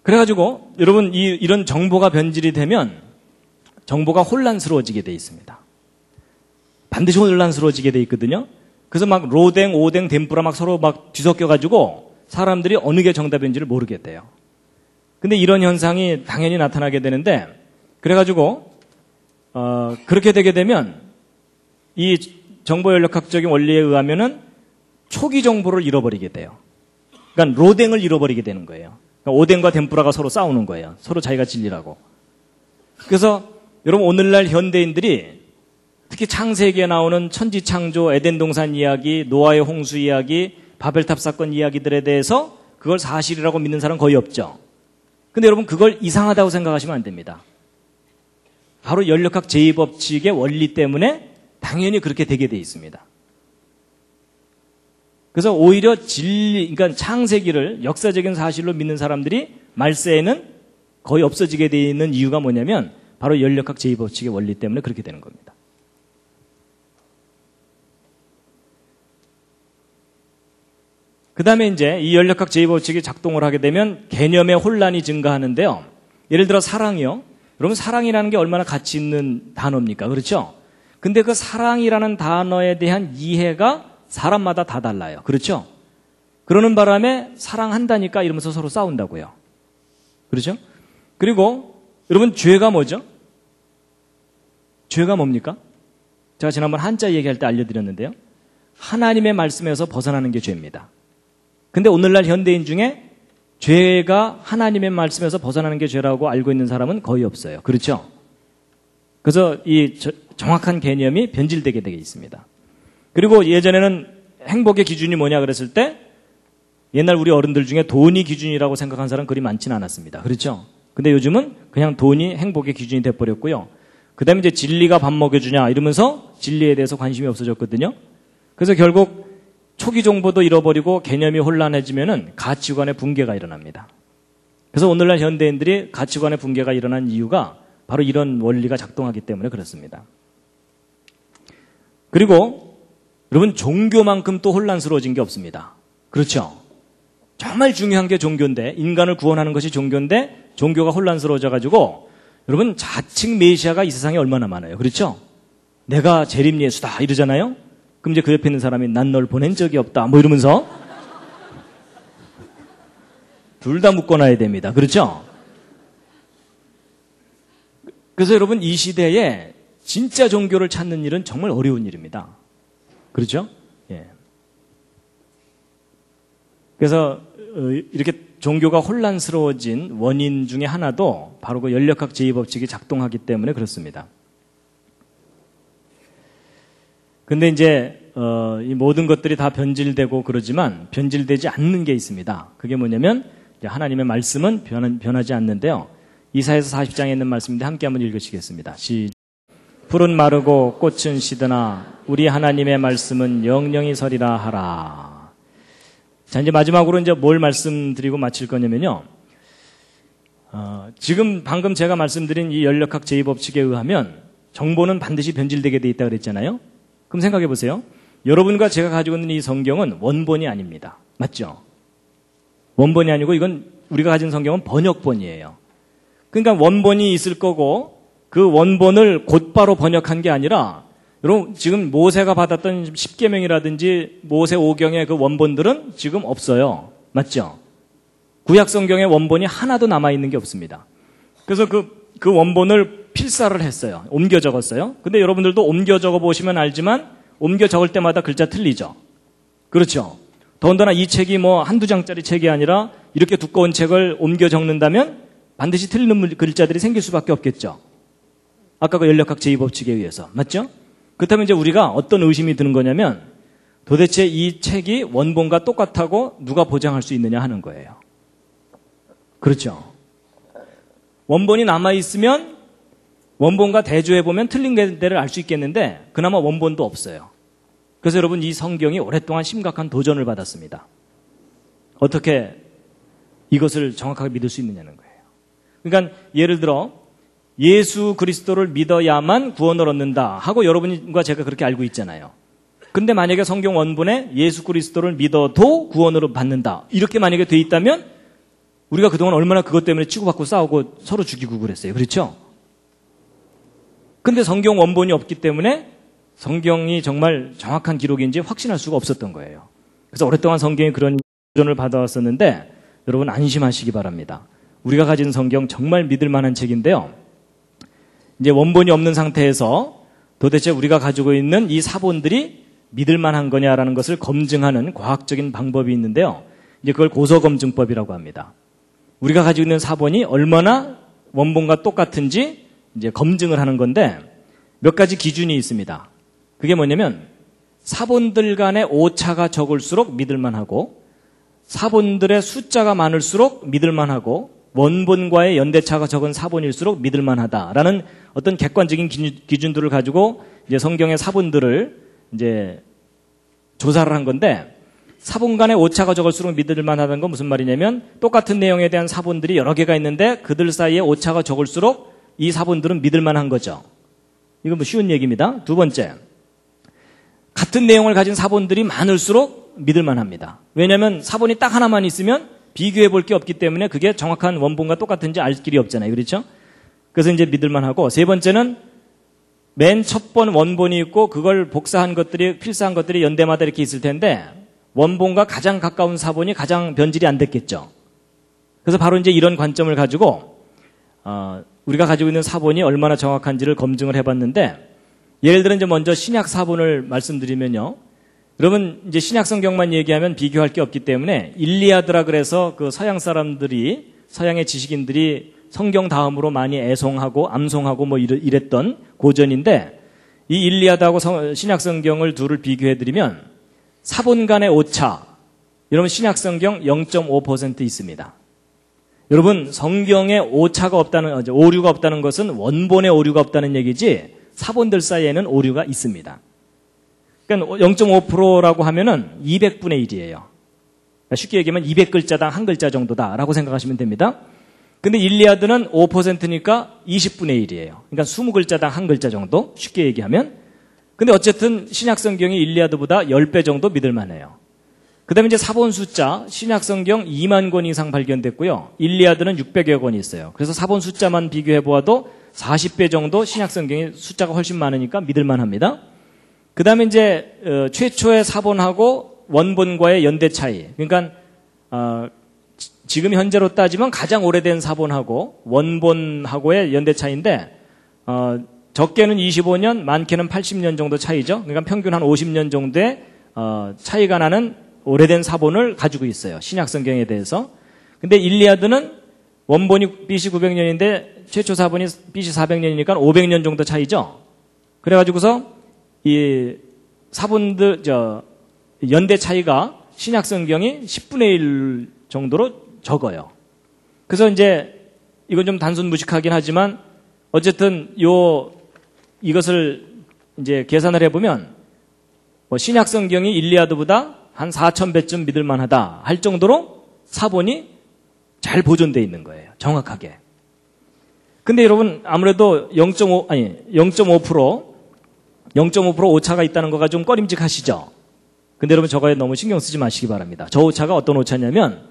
그래가지고 여러분 이런 정보가 변질이 되면 정보가 혼란스러워지게 돼 있습니다. 반드시 혼란스러워지게 돼 있거든요. 그래서 막 로댕, 오댕, 덴뿌라 막 서로 막 뒤섞여가지고 사람들이 어느 게 정답인지를 모르게 돼요. 근데 이런 현상이 당연히 나타나게 되는데 그래가지고 그렇게 되게 되면 이 정보연력학적인 원리에 의하면은 초기 정보를 잃어버리게 돼요. 그러니까 로댕을 잃어버리게 되는 거예요. 그러니까 오뎅과 덴뿌라가 서로 싸우는 거예요. 서로 자기가 진리라고. 그래서 여러분 오늘날 현대인들이 특히 창세기에 나오는 천지창조, 에덴동산 이야기, 노아의 홍수 이야기, 바벨탑 사건 이야기들에 대해서 그걸 사실이라고 믿는 사람 거의 없죠. 근데 여러분 그걸 이상하다고 생각하시면 안 됩니다. 바로 연력학 제2법칙의 원리 때문에 당연히 그렇게 되게 돼 있습니다. 그래서 오히려 그러니까 창세기를 역사적인 사실로 믿는 사람들이 말세에는 거의 없어지게 되어 있는 이유가 뭐냐면 바로 연력학 제2법칙의 원리 때문에 그렇게 되는 겁니다. 그 다음에 이제 이 연력학 제2법칙이 작동을 하게 되면 개념의 혼란이 증가하는데요. 예를 들어 사랑이요. 여러분 사랑이라는 게 얼마나 가치 있는 단어입니까? 그렇죠? 근데 그 사랑이라는 단어에 대한 이해가 사람마다 다 달라요. 그렇죠? 그러는 바람에 사랑한다니까 이러면서 서로 싸운다고요. 그렇죠? 그리고 여러분 죄가 뭐죠? 죄가 뭡니까? 제가 지난번 한자 얘기할 때 알려드렸는데요. 하나님의 말씀에서 벗어나는 게 죄입니다. 근데 오늘날 현대인 중에 죄가 하나님의 말씀에서 벗어나는 게 죄라고 알고 있는 사람은 거의 없어요. 그렇죠? 그래서 이 정확한 개념이 변질되게 되어 있습니다. 그리고 예전에는 행복의 기준이 뭐냐 그랬을 때 옛날 우리 어른들 중에 돈이 기준이라고 생각한 사람 그리 많지는 않았습니다. 그렇죠? 근데 요즘은 그냥 돈이 행복의 기준이 돼버렸고요. 그 다음에 이제 진리가 밥 먹여주냐 이러면서 진리에 대해서 관심이 없어졌거든요. 그래서 결국 초기 정보도 잃어버리고 개념이 혼란해지면은 가치관의 붕괴가 일어납니다. 그래서 오늘날 현대인들이 가치관의 붕괴가 일어난 이유가 바로 이런 원리가 작동하기 때문에 그렇습니다. 그리고 여러분 종교만큼 또 혼란스러워진 게 없습니다. 그렇죠? 정말 중요한 게 종교인데 인간을 구원하는 것이 종교인데 종교가 혼란스러워져가지고 여러분 자칭 메시아가 이 세상에 얼마나 많아요. 그렇죠? 내가 재림 예수다 이러잖아요. 그럼 이제 그 옆에 있는 사람이 난 널 보낸 적이 없다 뭐 이러면서 둘 다 묶어놔야 됩니다. 그렇죠? 그래서 여러분 이 시대에 진짜 종교를 찾는 일은 정말 어려운 일입니다. 그렇죠? 예. 그래서 이렇게 종교가 혼란스러워진 원인 중에 하나도 바로 그 연력학 제2법칙이 작동하기 때문에 그렇습니다. 근데 이제 이 모든 것들이 다 변질되고 그러지만 변질되지 않는 게 있습니다. 그게 뭐냐면 하나님의 말씀은 변하지 않는데요. 이사야서 40장에 있는 말씀인데 함께 한번 읽으시겠습니다. 풀은 마르고 꽃은 시드나 우리 하나님의 말씀은 영영이 서리라 하라. 자, 이제 마지막으로 이제 뭘 말씀드리고 마칠 거냐면요. 지금 방금 제가 말씀드린 이 연력학 제2법칙에 의하면 정보는 반드시 변질되게 돼 있다 그랬잖아요. 그럼 생각해 보세요. 여러분과 제가 가지고 있는 이 성경은 원본이 아닙니다. 맞죠? 원본이 아니고 이건 우리가 가진 성경은 번역본이에요. 그러니까 원본이 있을 거고 그 원본을 곧바로 번역한 게 아니라 여러분 지금 모세가 받았던 십계명이라든지 모세 오경의 그 원본들은 지금 없어요. 맞죠? 구약 성경의 원본이 하나도 남아있는 게 없습니다. 그래서 그 원본을 필사를 했어요. 옮겨 적었어요. 근데 여러분들도 옮겨 적어 보시면 알지만 옮겨 적을 때마다 글자 틀리죠. 그렇죠? 더군다나 이 책이 뭐 한두 장짜리 책이 아니라 이렇게 두꺼운 책을 옮겨 적는다면 반드시 틀리는 글자들이 생길 수밖에 없겠죠. 아까 그 연력학 제2법칙에 의해서. 맞죠? 그렇다면 이제 우리가 어떤 의심이 드는 거냐면 도대체 이 책이 원본과 똑같다고 누가 보장할 수 있느냐 하는 거예요. 그렇죠? 원본이 남아있으면 원본과 대조해보면 틀린 데를 알 수 있겠는데 그나마 원본도 없어요. 그래서 여러분 이 성경이 오랫동안 심각한 도전을 받았습니다. 어떻게 이것을 정확하게 믿을 수 있느냐는 거예요. 그러니까 예를 들어 예수 그리스도를 믿어야만 구원을 얻는다 하고 여러분과 제가 그렇게 알고 있잖아요. 근데 만약에 성경 원본에 예수 그리스도를 믿어도 구원을 받는다 이렇게 만약에 돼 있다면 우리가 그동안 얼마나 그것 때문에 치고받고 싸우고 서로 죽이고 그랬어요. 그렇죠? 근데 성경 원본이 없기 때문에 성경이 정말 정확한 기록인지 확신할 수가 없었던 거예요. 그래서 오랫동안 성경이 그런 도전을 받아왔었는데 여러분 안심하시기 바랍니다. 우리가 가진 성경 정말 믿을 만한 책인데요. 이제 원본이 없는 상태에서 도대체 우리가 가지고 있는 이 사본들이 믿을 만한 거냐라는 것을 검증하는 과학적인 방법이 있는데요. 이제 그걸 고서검증법이라고 합니다. 우리가 가지고 있는 사본이 얼마나 원본과 똑같은지 이제 검증을 하는 건데 몇 가지 기준이 있습니다. 그게 뭐냐면 사본들 간의 오차가 적을수록 믿을만하고 사본들의 숫자가 많을수록 믿을만하고 원본과의 연대차가 적은 사본일수록 믿을만하다라는 어떤 객관적인 기준들을 가지고 이제 성경의 사본들을 이제 조사를 한 건데 사본 간의 오차가 적을수록 믿을만하다는 건 무슨 말이냐면 똑같은 내용에 대한 사본들이 여러 개가 있는데 그들 사이에 오차가 적을수록 이 사본들은 믿을만한 거죠. 이건 뭐 쉬운 얘기입니다. 두 번째, 같은 내용을 가진 사본들이 많을수록 믿을만합니다. 왜냐하면 사본이 딱 하나만 있으면 비교해 볼 게 없기 때문에 그게 정확한 원본과 똑같은지 알 길이 없잖아요. 그렇죠? 그래서 이제 믿을만하고 세 번째는 맨 첫 번 원본이 있고 그걸 복사한 것들이 필사한 것들이 연대마다 이렇게 있을 텐데 원본과 가장 가까운 사본이 가장 변질이 안 됐겠죠. 그래서 바로 이제 이런 관점을 가지고 우리가 가지고 있는 사본이 얼마나 정확한지를 검증을 해봤는데 예를 들어 이제 먼저 신약 사본을 말씀드리면요. 여러분 이제 신약 성경만 얘기하면 비교할 게 없기 때문에 일리아드라 그래서 그 서양 사람들이 서양의 지식인들이 성경 다음으로 많이 애송하고 암송하고 뭐 이랬던 고전인데 이 일리아드하고 신약 성경을 둘을 비교해 드리면 사본 간의 오차 여러분 신약 성경 0.5% 있습니다. 여러분 성경에 오차가 없다는 오류가 없다는 것은 원본에 오류가 없다는 얘기지 사본들 사이에는 오류가 있습니다. 그러니까 0.5%라고 하면은 200분의 1이에요. 쉽게 얘기하면 200글자당 한 글자 정도다라고 생각하시면 됩니다. 근데 일리아드는 5%니까 20분의 1이에요. 그러니까 20글자당 한 글자 정도 쉽게 얘기하면. 근데 어쨌든 신약 성경이 일리아드보다 10배 정도 믿을 만해요. 그다음에 이제 사본 숫자 신약 성경 2만 권 이상 발견됐고요. 일리아드는 600여 권이 있어요. 그래서 사본 숫자만 비교해 보아도 40배 정도 신약 성경의 숫자가 훨씬 많으니까 믿을 만합니다. 그다음에 이제 최초의 사본하고 원본과의 연대 차이. 그러니까 지금 현재로 따지면 가장 오래된 사본하고 원본하고의 연대 차이인데 적게는 25년, 많게는 80년 정도 차이죠. 그러니까 평균 한 50년 정도의 차이가 나는 오래된 사본을 가지고 있어요. 신약 성경에 대해서. 근데 일리아드는 원본이 BC 900년인데 최초 사본이 BC 400년이니까 500년 정도 차이죠. 그래가지고서 이 사본들 연대 차이가 신약 성경이 10분의 1 정도로 적어요. 그래서 이제 이건 좀 단순 무식하긴 하지만 어쨌든 이것을 이제 계산을 해보면 신약 성경이 일리아드보다 한 4,000배쯤 믿을만하다 할 정도로 사본이 잘 보존되어 있는 거예요. 정확하게. 근데 여러분 아무래도 0.5% 오차가 있다는 거가 좀 꺼림직하시죠? 근데 여러분 저거에 너무 신경 쓰지 마시기 바랍니다. 저 오차가 어떤 오차냐면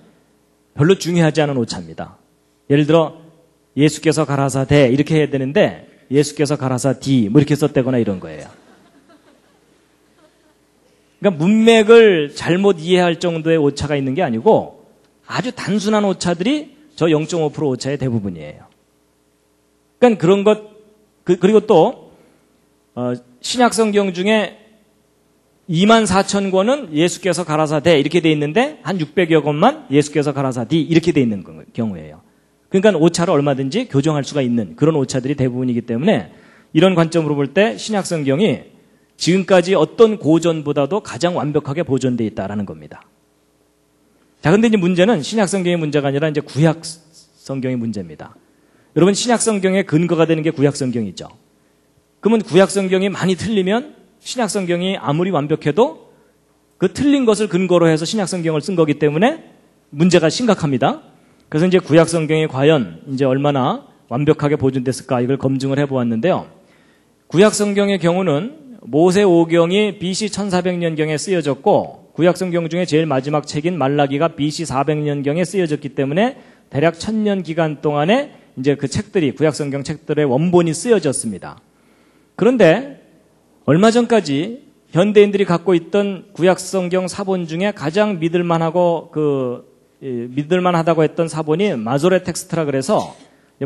별로 중요하지 않은 오차입니다. 예를 들어 예수께서 가라사대 이렇게 해야 되는데 예수께서 가라사디 뭐 이렇게 썼다거나 이런 거예요. 그러니까 문맥을 잘못 이해할 정도의 오차가 있는 게 아니고 아주 단순한 오차들이 저 0.5% 오차의 대부분이에요. 그러니까 그런 것 그리고 또 신약 성경 중에 24,000권은 예수께서 가라사대 이렇게 돼 있는데 한 600여 권만 예수께서 가라사디 이렇게 돼 있는 경우예요. 그러니까 오차를 얼마든지 교정할 수가 있는 그런 오차들이 대부분이기 때문에 이런 관점으로 볼 때 신약 성경이 지금까지 어떤 고전보다도 가장 완벽하게 보존되어 있다라는 겁니다. 자, 근데 이제 문제는 신약 성경의 문제가 아니라 이제 구약 성경의 문제입니다. 여러분 신약 성경의 근거가 되는 게 구약 성경이죠. 그러면 구약 성경이 많이 틀리면 신약 성경이 아무리 완벽해도 그 틀린 것을 근거로 해서 신약 성경을 쓴 거기 때문에 문제가 심각합니다. 그래서 이제 구약 성경이 과연 이제 얼마나 완벽하게 보존됐을까 이걸 검증을 해보았는데요. 구약 성경의 경우는 모세 오경이 BC 1400년경에 쓰여졌고 구약 성경 중에 제일 마지막 책인 말라기가 BC 400년경에 쓰여졌기 때문에 대략 1000년 기간 동안에 이제 그 책들이 구약 성경 책들의 원본이 쓰여졌습니다. 그런데 얼마 전까지 현대인들이 갖고 있던 구약 성경 사본 중에 가장 믿을만하다고 했던 사본이 마소레 텍스트라 그래서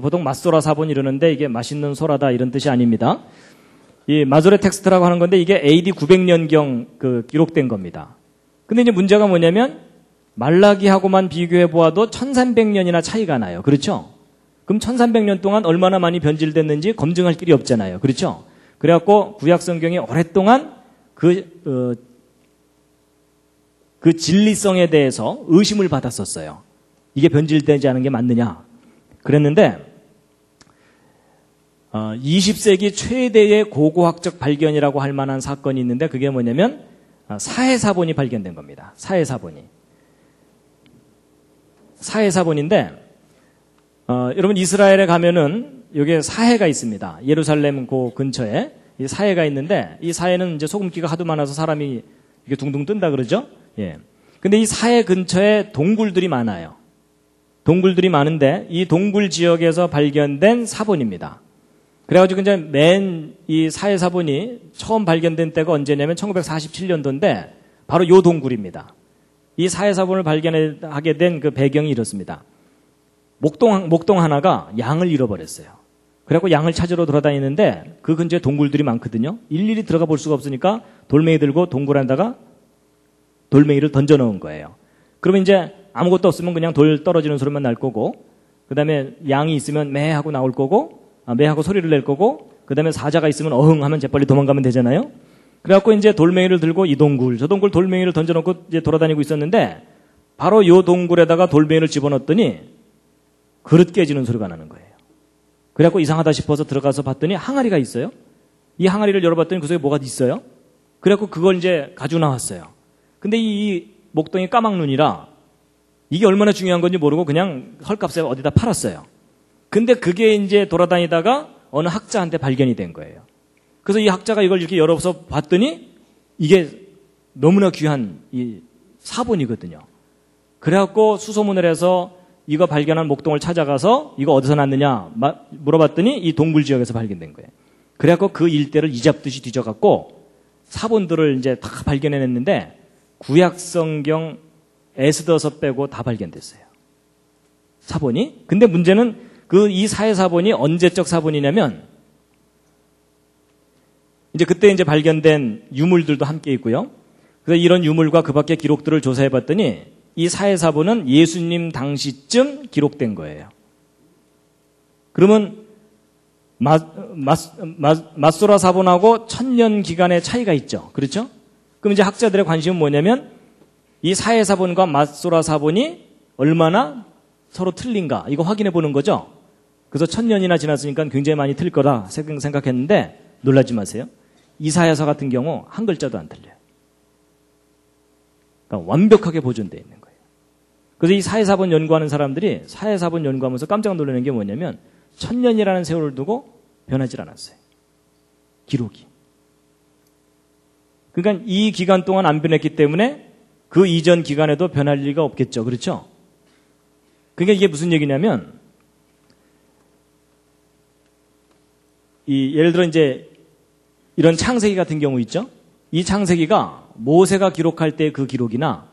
보통 맛소라 사본 이러는데 이게 맛있는 소라다 이런 뜻이 아닙니다. 이 마소레 텍스트라고 하는 건데 이게 AD 900년경 기록된 겁니다. 근데 이제 문제가 뭐냐면 말라기하고만 비교해 보아도 1300년이나 차이가 나요. 그렇죠? 그럼 1300년 동안 얼마나 많이 변질됐는지 검증할 길이 없잖아요. 그렇죠? 그래갖고 구약 성경이 오랫동안 그 진리성에 대해서 의심을 받았었어요. 이게 변질되지 않은 게 맞느냐. 그랬는데 20세기 최대의 고고학적 발견이라고 할 만한 사건이 있는데 그게 뭐냐면 사해사본이 발견된 겁니다. 사해사본인데 여러분 이스라엘에 가면은 여기에 사해가 있습니다. 예루살렘 그 근처에 이 사해가 있는데 이 사해는 이제 소금기가 하도 많아서 사람이 이게 둥둥 뜬다 그러죠. 예. 근데 이 사해 근처에 동굴들이 많아요. 동굴들이 많은데 이 동굴 지역에서 발견된 사본입니다. 그래가지고 이제 맨 이 사해 사본이 처음 발견된 때가 언제냐면 1947년도인데 바로 요 동굴입니다. 이 사해 사본을 발견하게 된 그 배경이 이렇습니다. 목동 하나가 양을 잃어버렸어요. 그래갖고 양을 찾으러 돌아다니는데 그 근처에 동굴들이 많거든요. 일일이 들어가 볼 수가 없으니까 돌멩이 들고 동굴 안에다가 돌멩이를 던져 넣은 거예요. 그러면 이제 아무것도 없으면 그냥 돌 떨어지는 소리만 날 거고 그 다음에 양이 있으면 매 하고 나올 거고 매 하고 소리를 낼 거고 그 다음에 사자가 있으면 어흥 하면 재빨리 도망가면 되잖아요. 그래갖고 이제 돌멩이를 들고 이 동굴 저 동굴 돌멩이를 던져놓고 이제 돌아다니고 있었는데 바로 요 동굴에다가 돌멩이를 집어넣었더니 그릇 깨지는 소리가 나는 거예요. 그래갖고 이상하다 싶어서 들어가서 봤더니 항아리가 있어요. 이 항아리를 열어봤더니 그 속에 뭐가 있어요. 그래갖고 그걸 이제 가지고 나왔어요. 근데 이 목동이 까막눈이라 이게 얼마나 중요한 건지 모르고 그냥 헐값에 어디다 팔았어요. 근데 그게 이제 돌아다니다가 어느 학자한테 발견이 된 거예요. 그래서 이 학자가 이걸 이렇게 열어서 봤더니 이게 너무나 귀한 이 사본이거든요. 그래갖고 수소문을 해서 이거 발견한 목동을 찾아가서 이거 어디서 났느냐 물어봤더니 이 동굴 지역에서 발견된 거예요. 그래갖고 그 일대를 이잡듯이 뒤져갖고 사본들을 이제 다 발견해냈는데 구약 성경 에스더서 빼고 다 발견됐어요. 사본이. 근데 문제는 이 사해 사본이 언제적 사본이냐면 이제 그때 이제 발견된 유물들도 함께 있고요. 그래서 이런 유물과 그 밖의 기록들을 조사해 봤더니 이 사해사본은 예수님 당시쯤 기록된 거예요. 그러면 맞소라 사본하고 1000년 기간의 차이가 있죠. 그렇죠? 그럼 이제 학자들의 관심은 뭐냐면 이 사해사본과 맞소라 사본이 얼마나 서로 틀린가 이거 확인해 보는 거죠. 그래서 1000년이나 지났으니까 굉장히 많이 틀릴 거다 생각했는데 놀라지 마세요. 이사야서 같은 경우 한 글자도 안 틀려요. 그러니까 완벽하게 보존되어 있는 거예요. 그래서 이 사해사본 연구하는 사람들이 사해사본 연구하면서 깜짝 놀라는 게 뭐냐면 1000년이라는 세월을 두고 변하지 않았어요. 기록이. 그러니까 이 기간 동안 안 변했기 때문에 그 이전 기간에도 변할 리가 없겠죠. 그렇죠? 그러니까 이게 무슨 얘기냐면 예를 들어 이제 이런 창세기 같은 경우 있죠? 이 창세기가 모세가 기록할 때 그 기록이나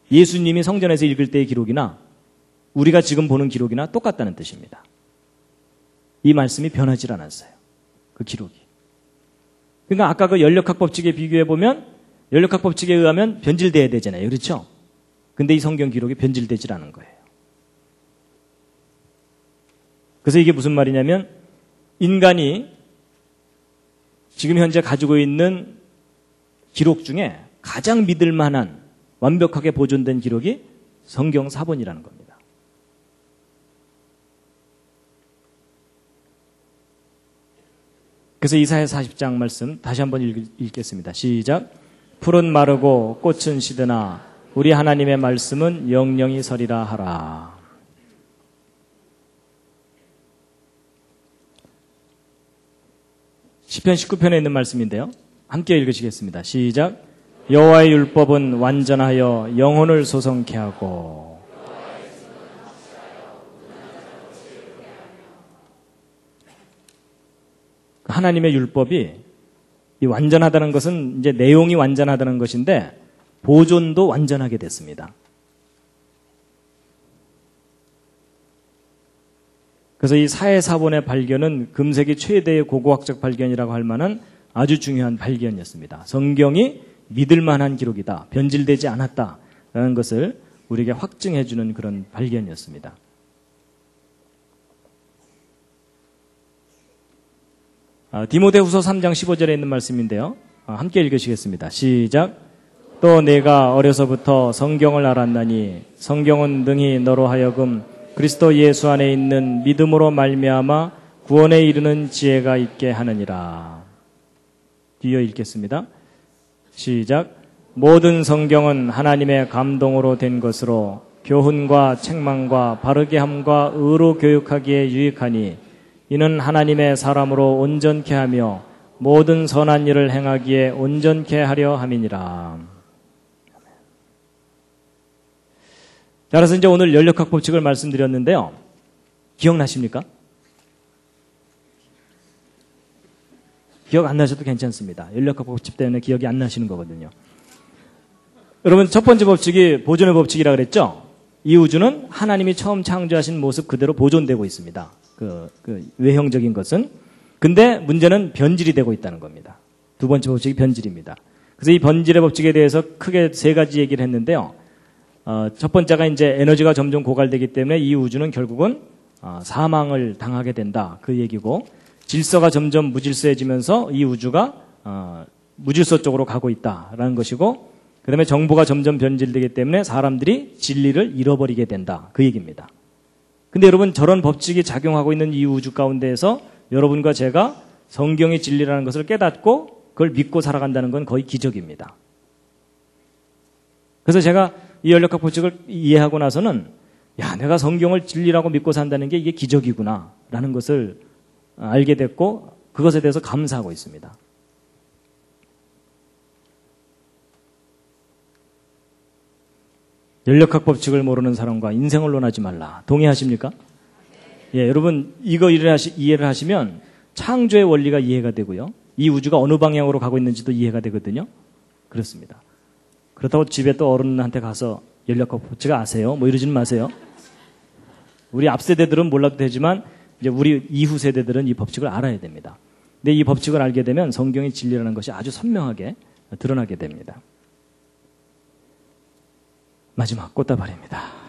예수님이 성전에서 읽을 때의 기록이나 우리가 지금 보는 기록이나 똑같다는 뜻입니다. 이 말씀이 변하지 않았어요. 그 기록이. 그러니까 아까 그 연력학 법칙에 비교해 보면 연력학 법칙에 의하면 변질돼야 되잖아요. 그렇죠? 근데 이 성경 기록이 변질되질 않은 거예요. 그래서 이게 무슨 말이냐면 인간이 지금 현재 가지고 있는 기록 중에 가장 믿을 만한 완벽하게 보존된 기록이 성경 사본이라는 겁니다. 그래서 이사야 40장 말씀 다시 한번 읽겠습니다. 시작. 풀은 마르고 꽃은 시드나 우리 하나님의 말씀은 영영이 서리라 하라. 시편 19편에 있는 말씀인데요. 함께 읽으시겠습니다. 시작. 여호와의 율법은 완전하여 영혼을 소성케 하고 하나님의 율법이 이 완전하다는 것은 이제 내용이 완전하다는 것인데 보존도 완전하게 됐습니다. 그래서 이 사해사본의 발견은 금세기 최대의 고고학적 발견이라고 할 만한 아주 중요한 발견이었습니다. 성경이 믿을 만한 기록이다. 변질되지 않았다라는 것을 우리에게 확증해 주는 그런 발견이었습니다. 디모데후서 3장 15절에 있는 말씀인데요. 함께 읽으시겠습니다. 시작. 또 내가 어려서부터 성경을 알았나니 성경은 능히 너로 하여금 그리스도 예수 안에 있는 믿음으로 말미암아 구원에 이르는 지혜가 있게 하느니라. 뒤어 읽겠습니다. 시작. 모든 성경은 하나님의 감동으로 된 것으로 교훈과 책망과 바르게 함과 의로 교육하기에 유익하니 이는 하나님의 사람으로 온전케 하며 모든 선한 일을 행하기에 온전케 하려 함이니라. 자, 그래서 이제 오늘 연력학 법칙을 말씀드렸는데요. 기억나십니까? 기억 안 나셔도 괜찮습니다. 연력학 법칙 때문에 기억이 안 나시는 거거든요. 여러분, 첫 번째 법칙이 보존의 법칙이라고 그랬죠? 이 우주는 하나님이 처음 창조하신 모습 그대로 보존되고 있습니다. 그 외형적인 것은. 근데 문제는 변질이 되고 있다는 겁니다. 두 번째 법칙이 변질입니다. 그래서 이 변질의 법칙에 대해서 크게 세 가지 얘기를 했는데요. 첫 번째가 이제 에너지가 점점 고갈되기 때문에 이 우주는 결국은 사망을 당하게 된다. 그 얘기고, 질서가 점점 무질서해지면서 이 우주가 무질서 쪽으로 가고 있다라는 것이고, 그 다음에 정보가 점점 변질되기 때문에 사람들이 진리를 잃어버리게 된다. 그 얘기입니다. 근데 여러분, 저런 법칙이 작용하고 있는 이 우주 가운데에서 여러분과 제가 성경의 진리라는 것을 깨닫고 그걸 믿고 살아간다는 건 거의 기적입니다. 그래서 제가 이 연력학 법칙을 이해하고 나서는 야, 내가 성경을 진리라고 믿고 산다는 게 이게 기적이구나 라는 것을 알게 됐고 그것에 대해서 감사하고 있습니다. 연력학 법칙을 모르는 사람과 인생을 논하지 말라. 동의하십니까? 예, 여러분 이거 이해를 하시면 창조의 원리가 이해가 되고요. 이 우주가 어느 방향으로 가고 있는지도 이해가 되거든요. 그렇습니다. 그렇다고 집에 또 어른한테 가서 연력학 법칙 아세요? 뭐 이러지는 마세요. 우리 앞 세대들은 몰라도 되지만 이제 우리 이후 세대들은 이 법칙을 알아야 됩니다. 근데 이 법칙을 알게 되면 성경의 진리라는 것이 아주 선명하게 드러나게 됩니다. 마지막 꽃다발입니다.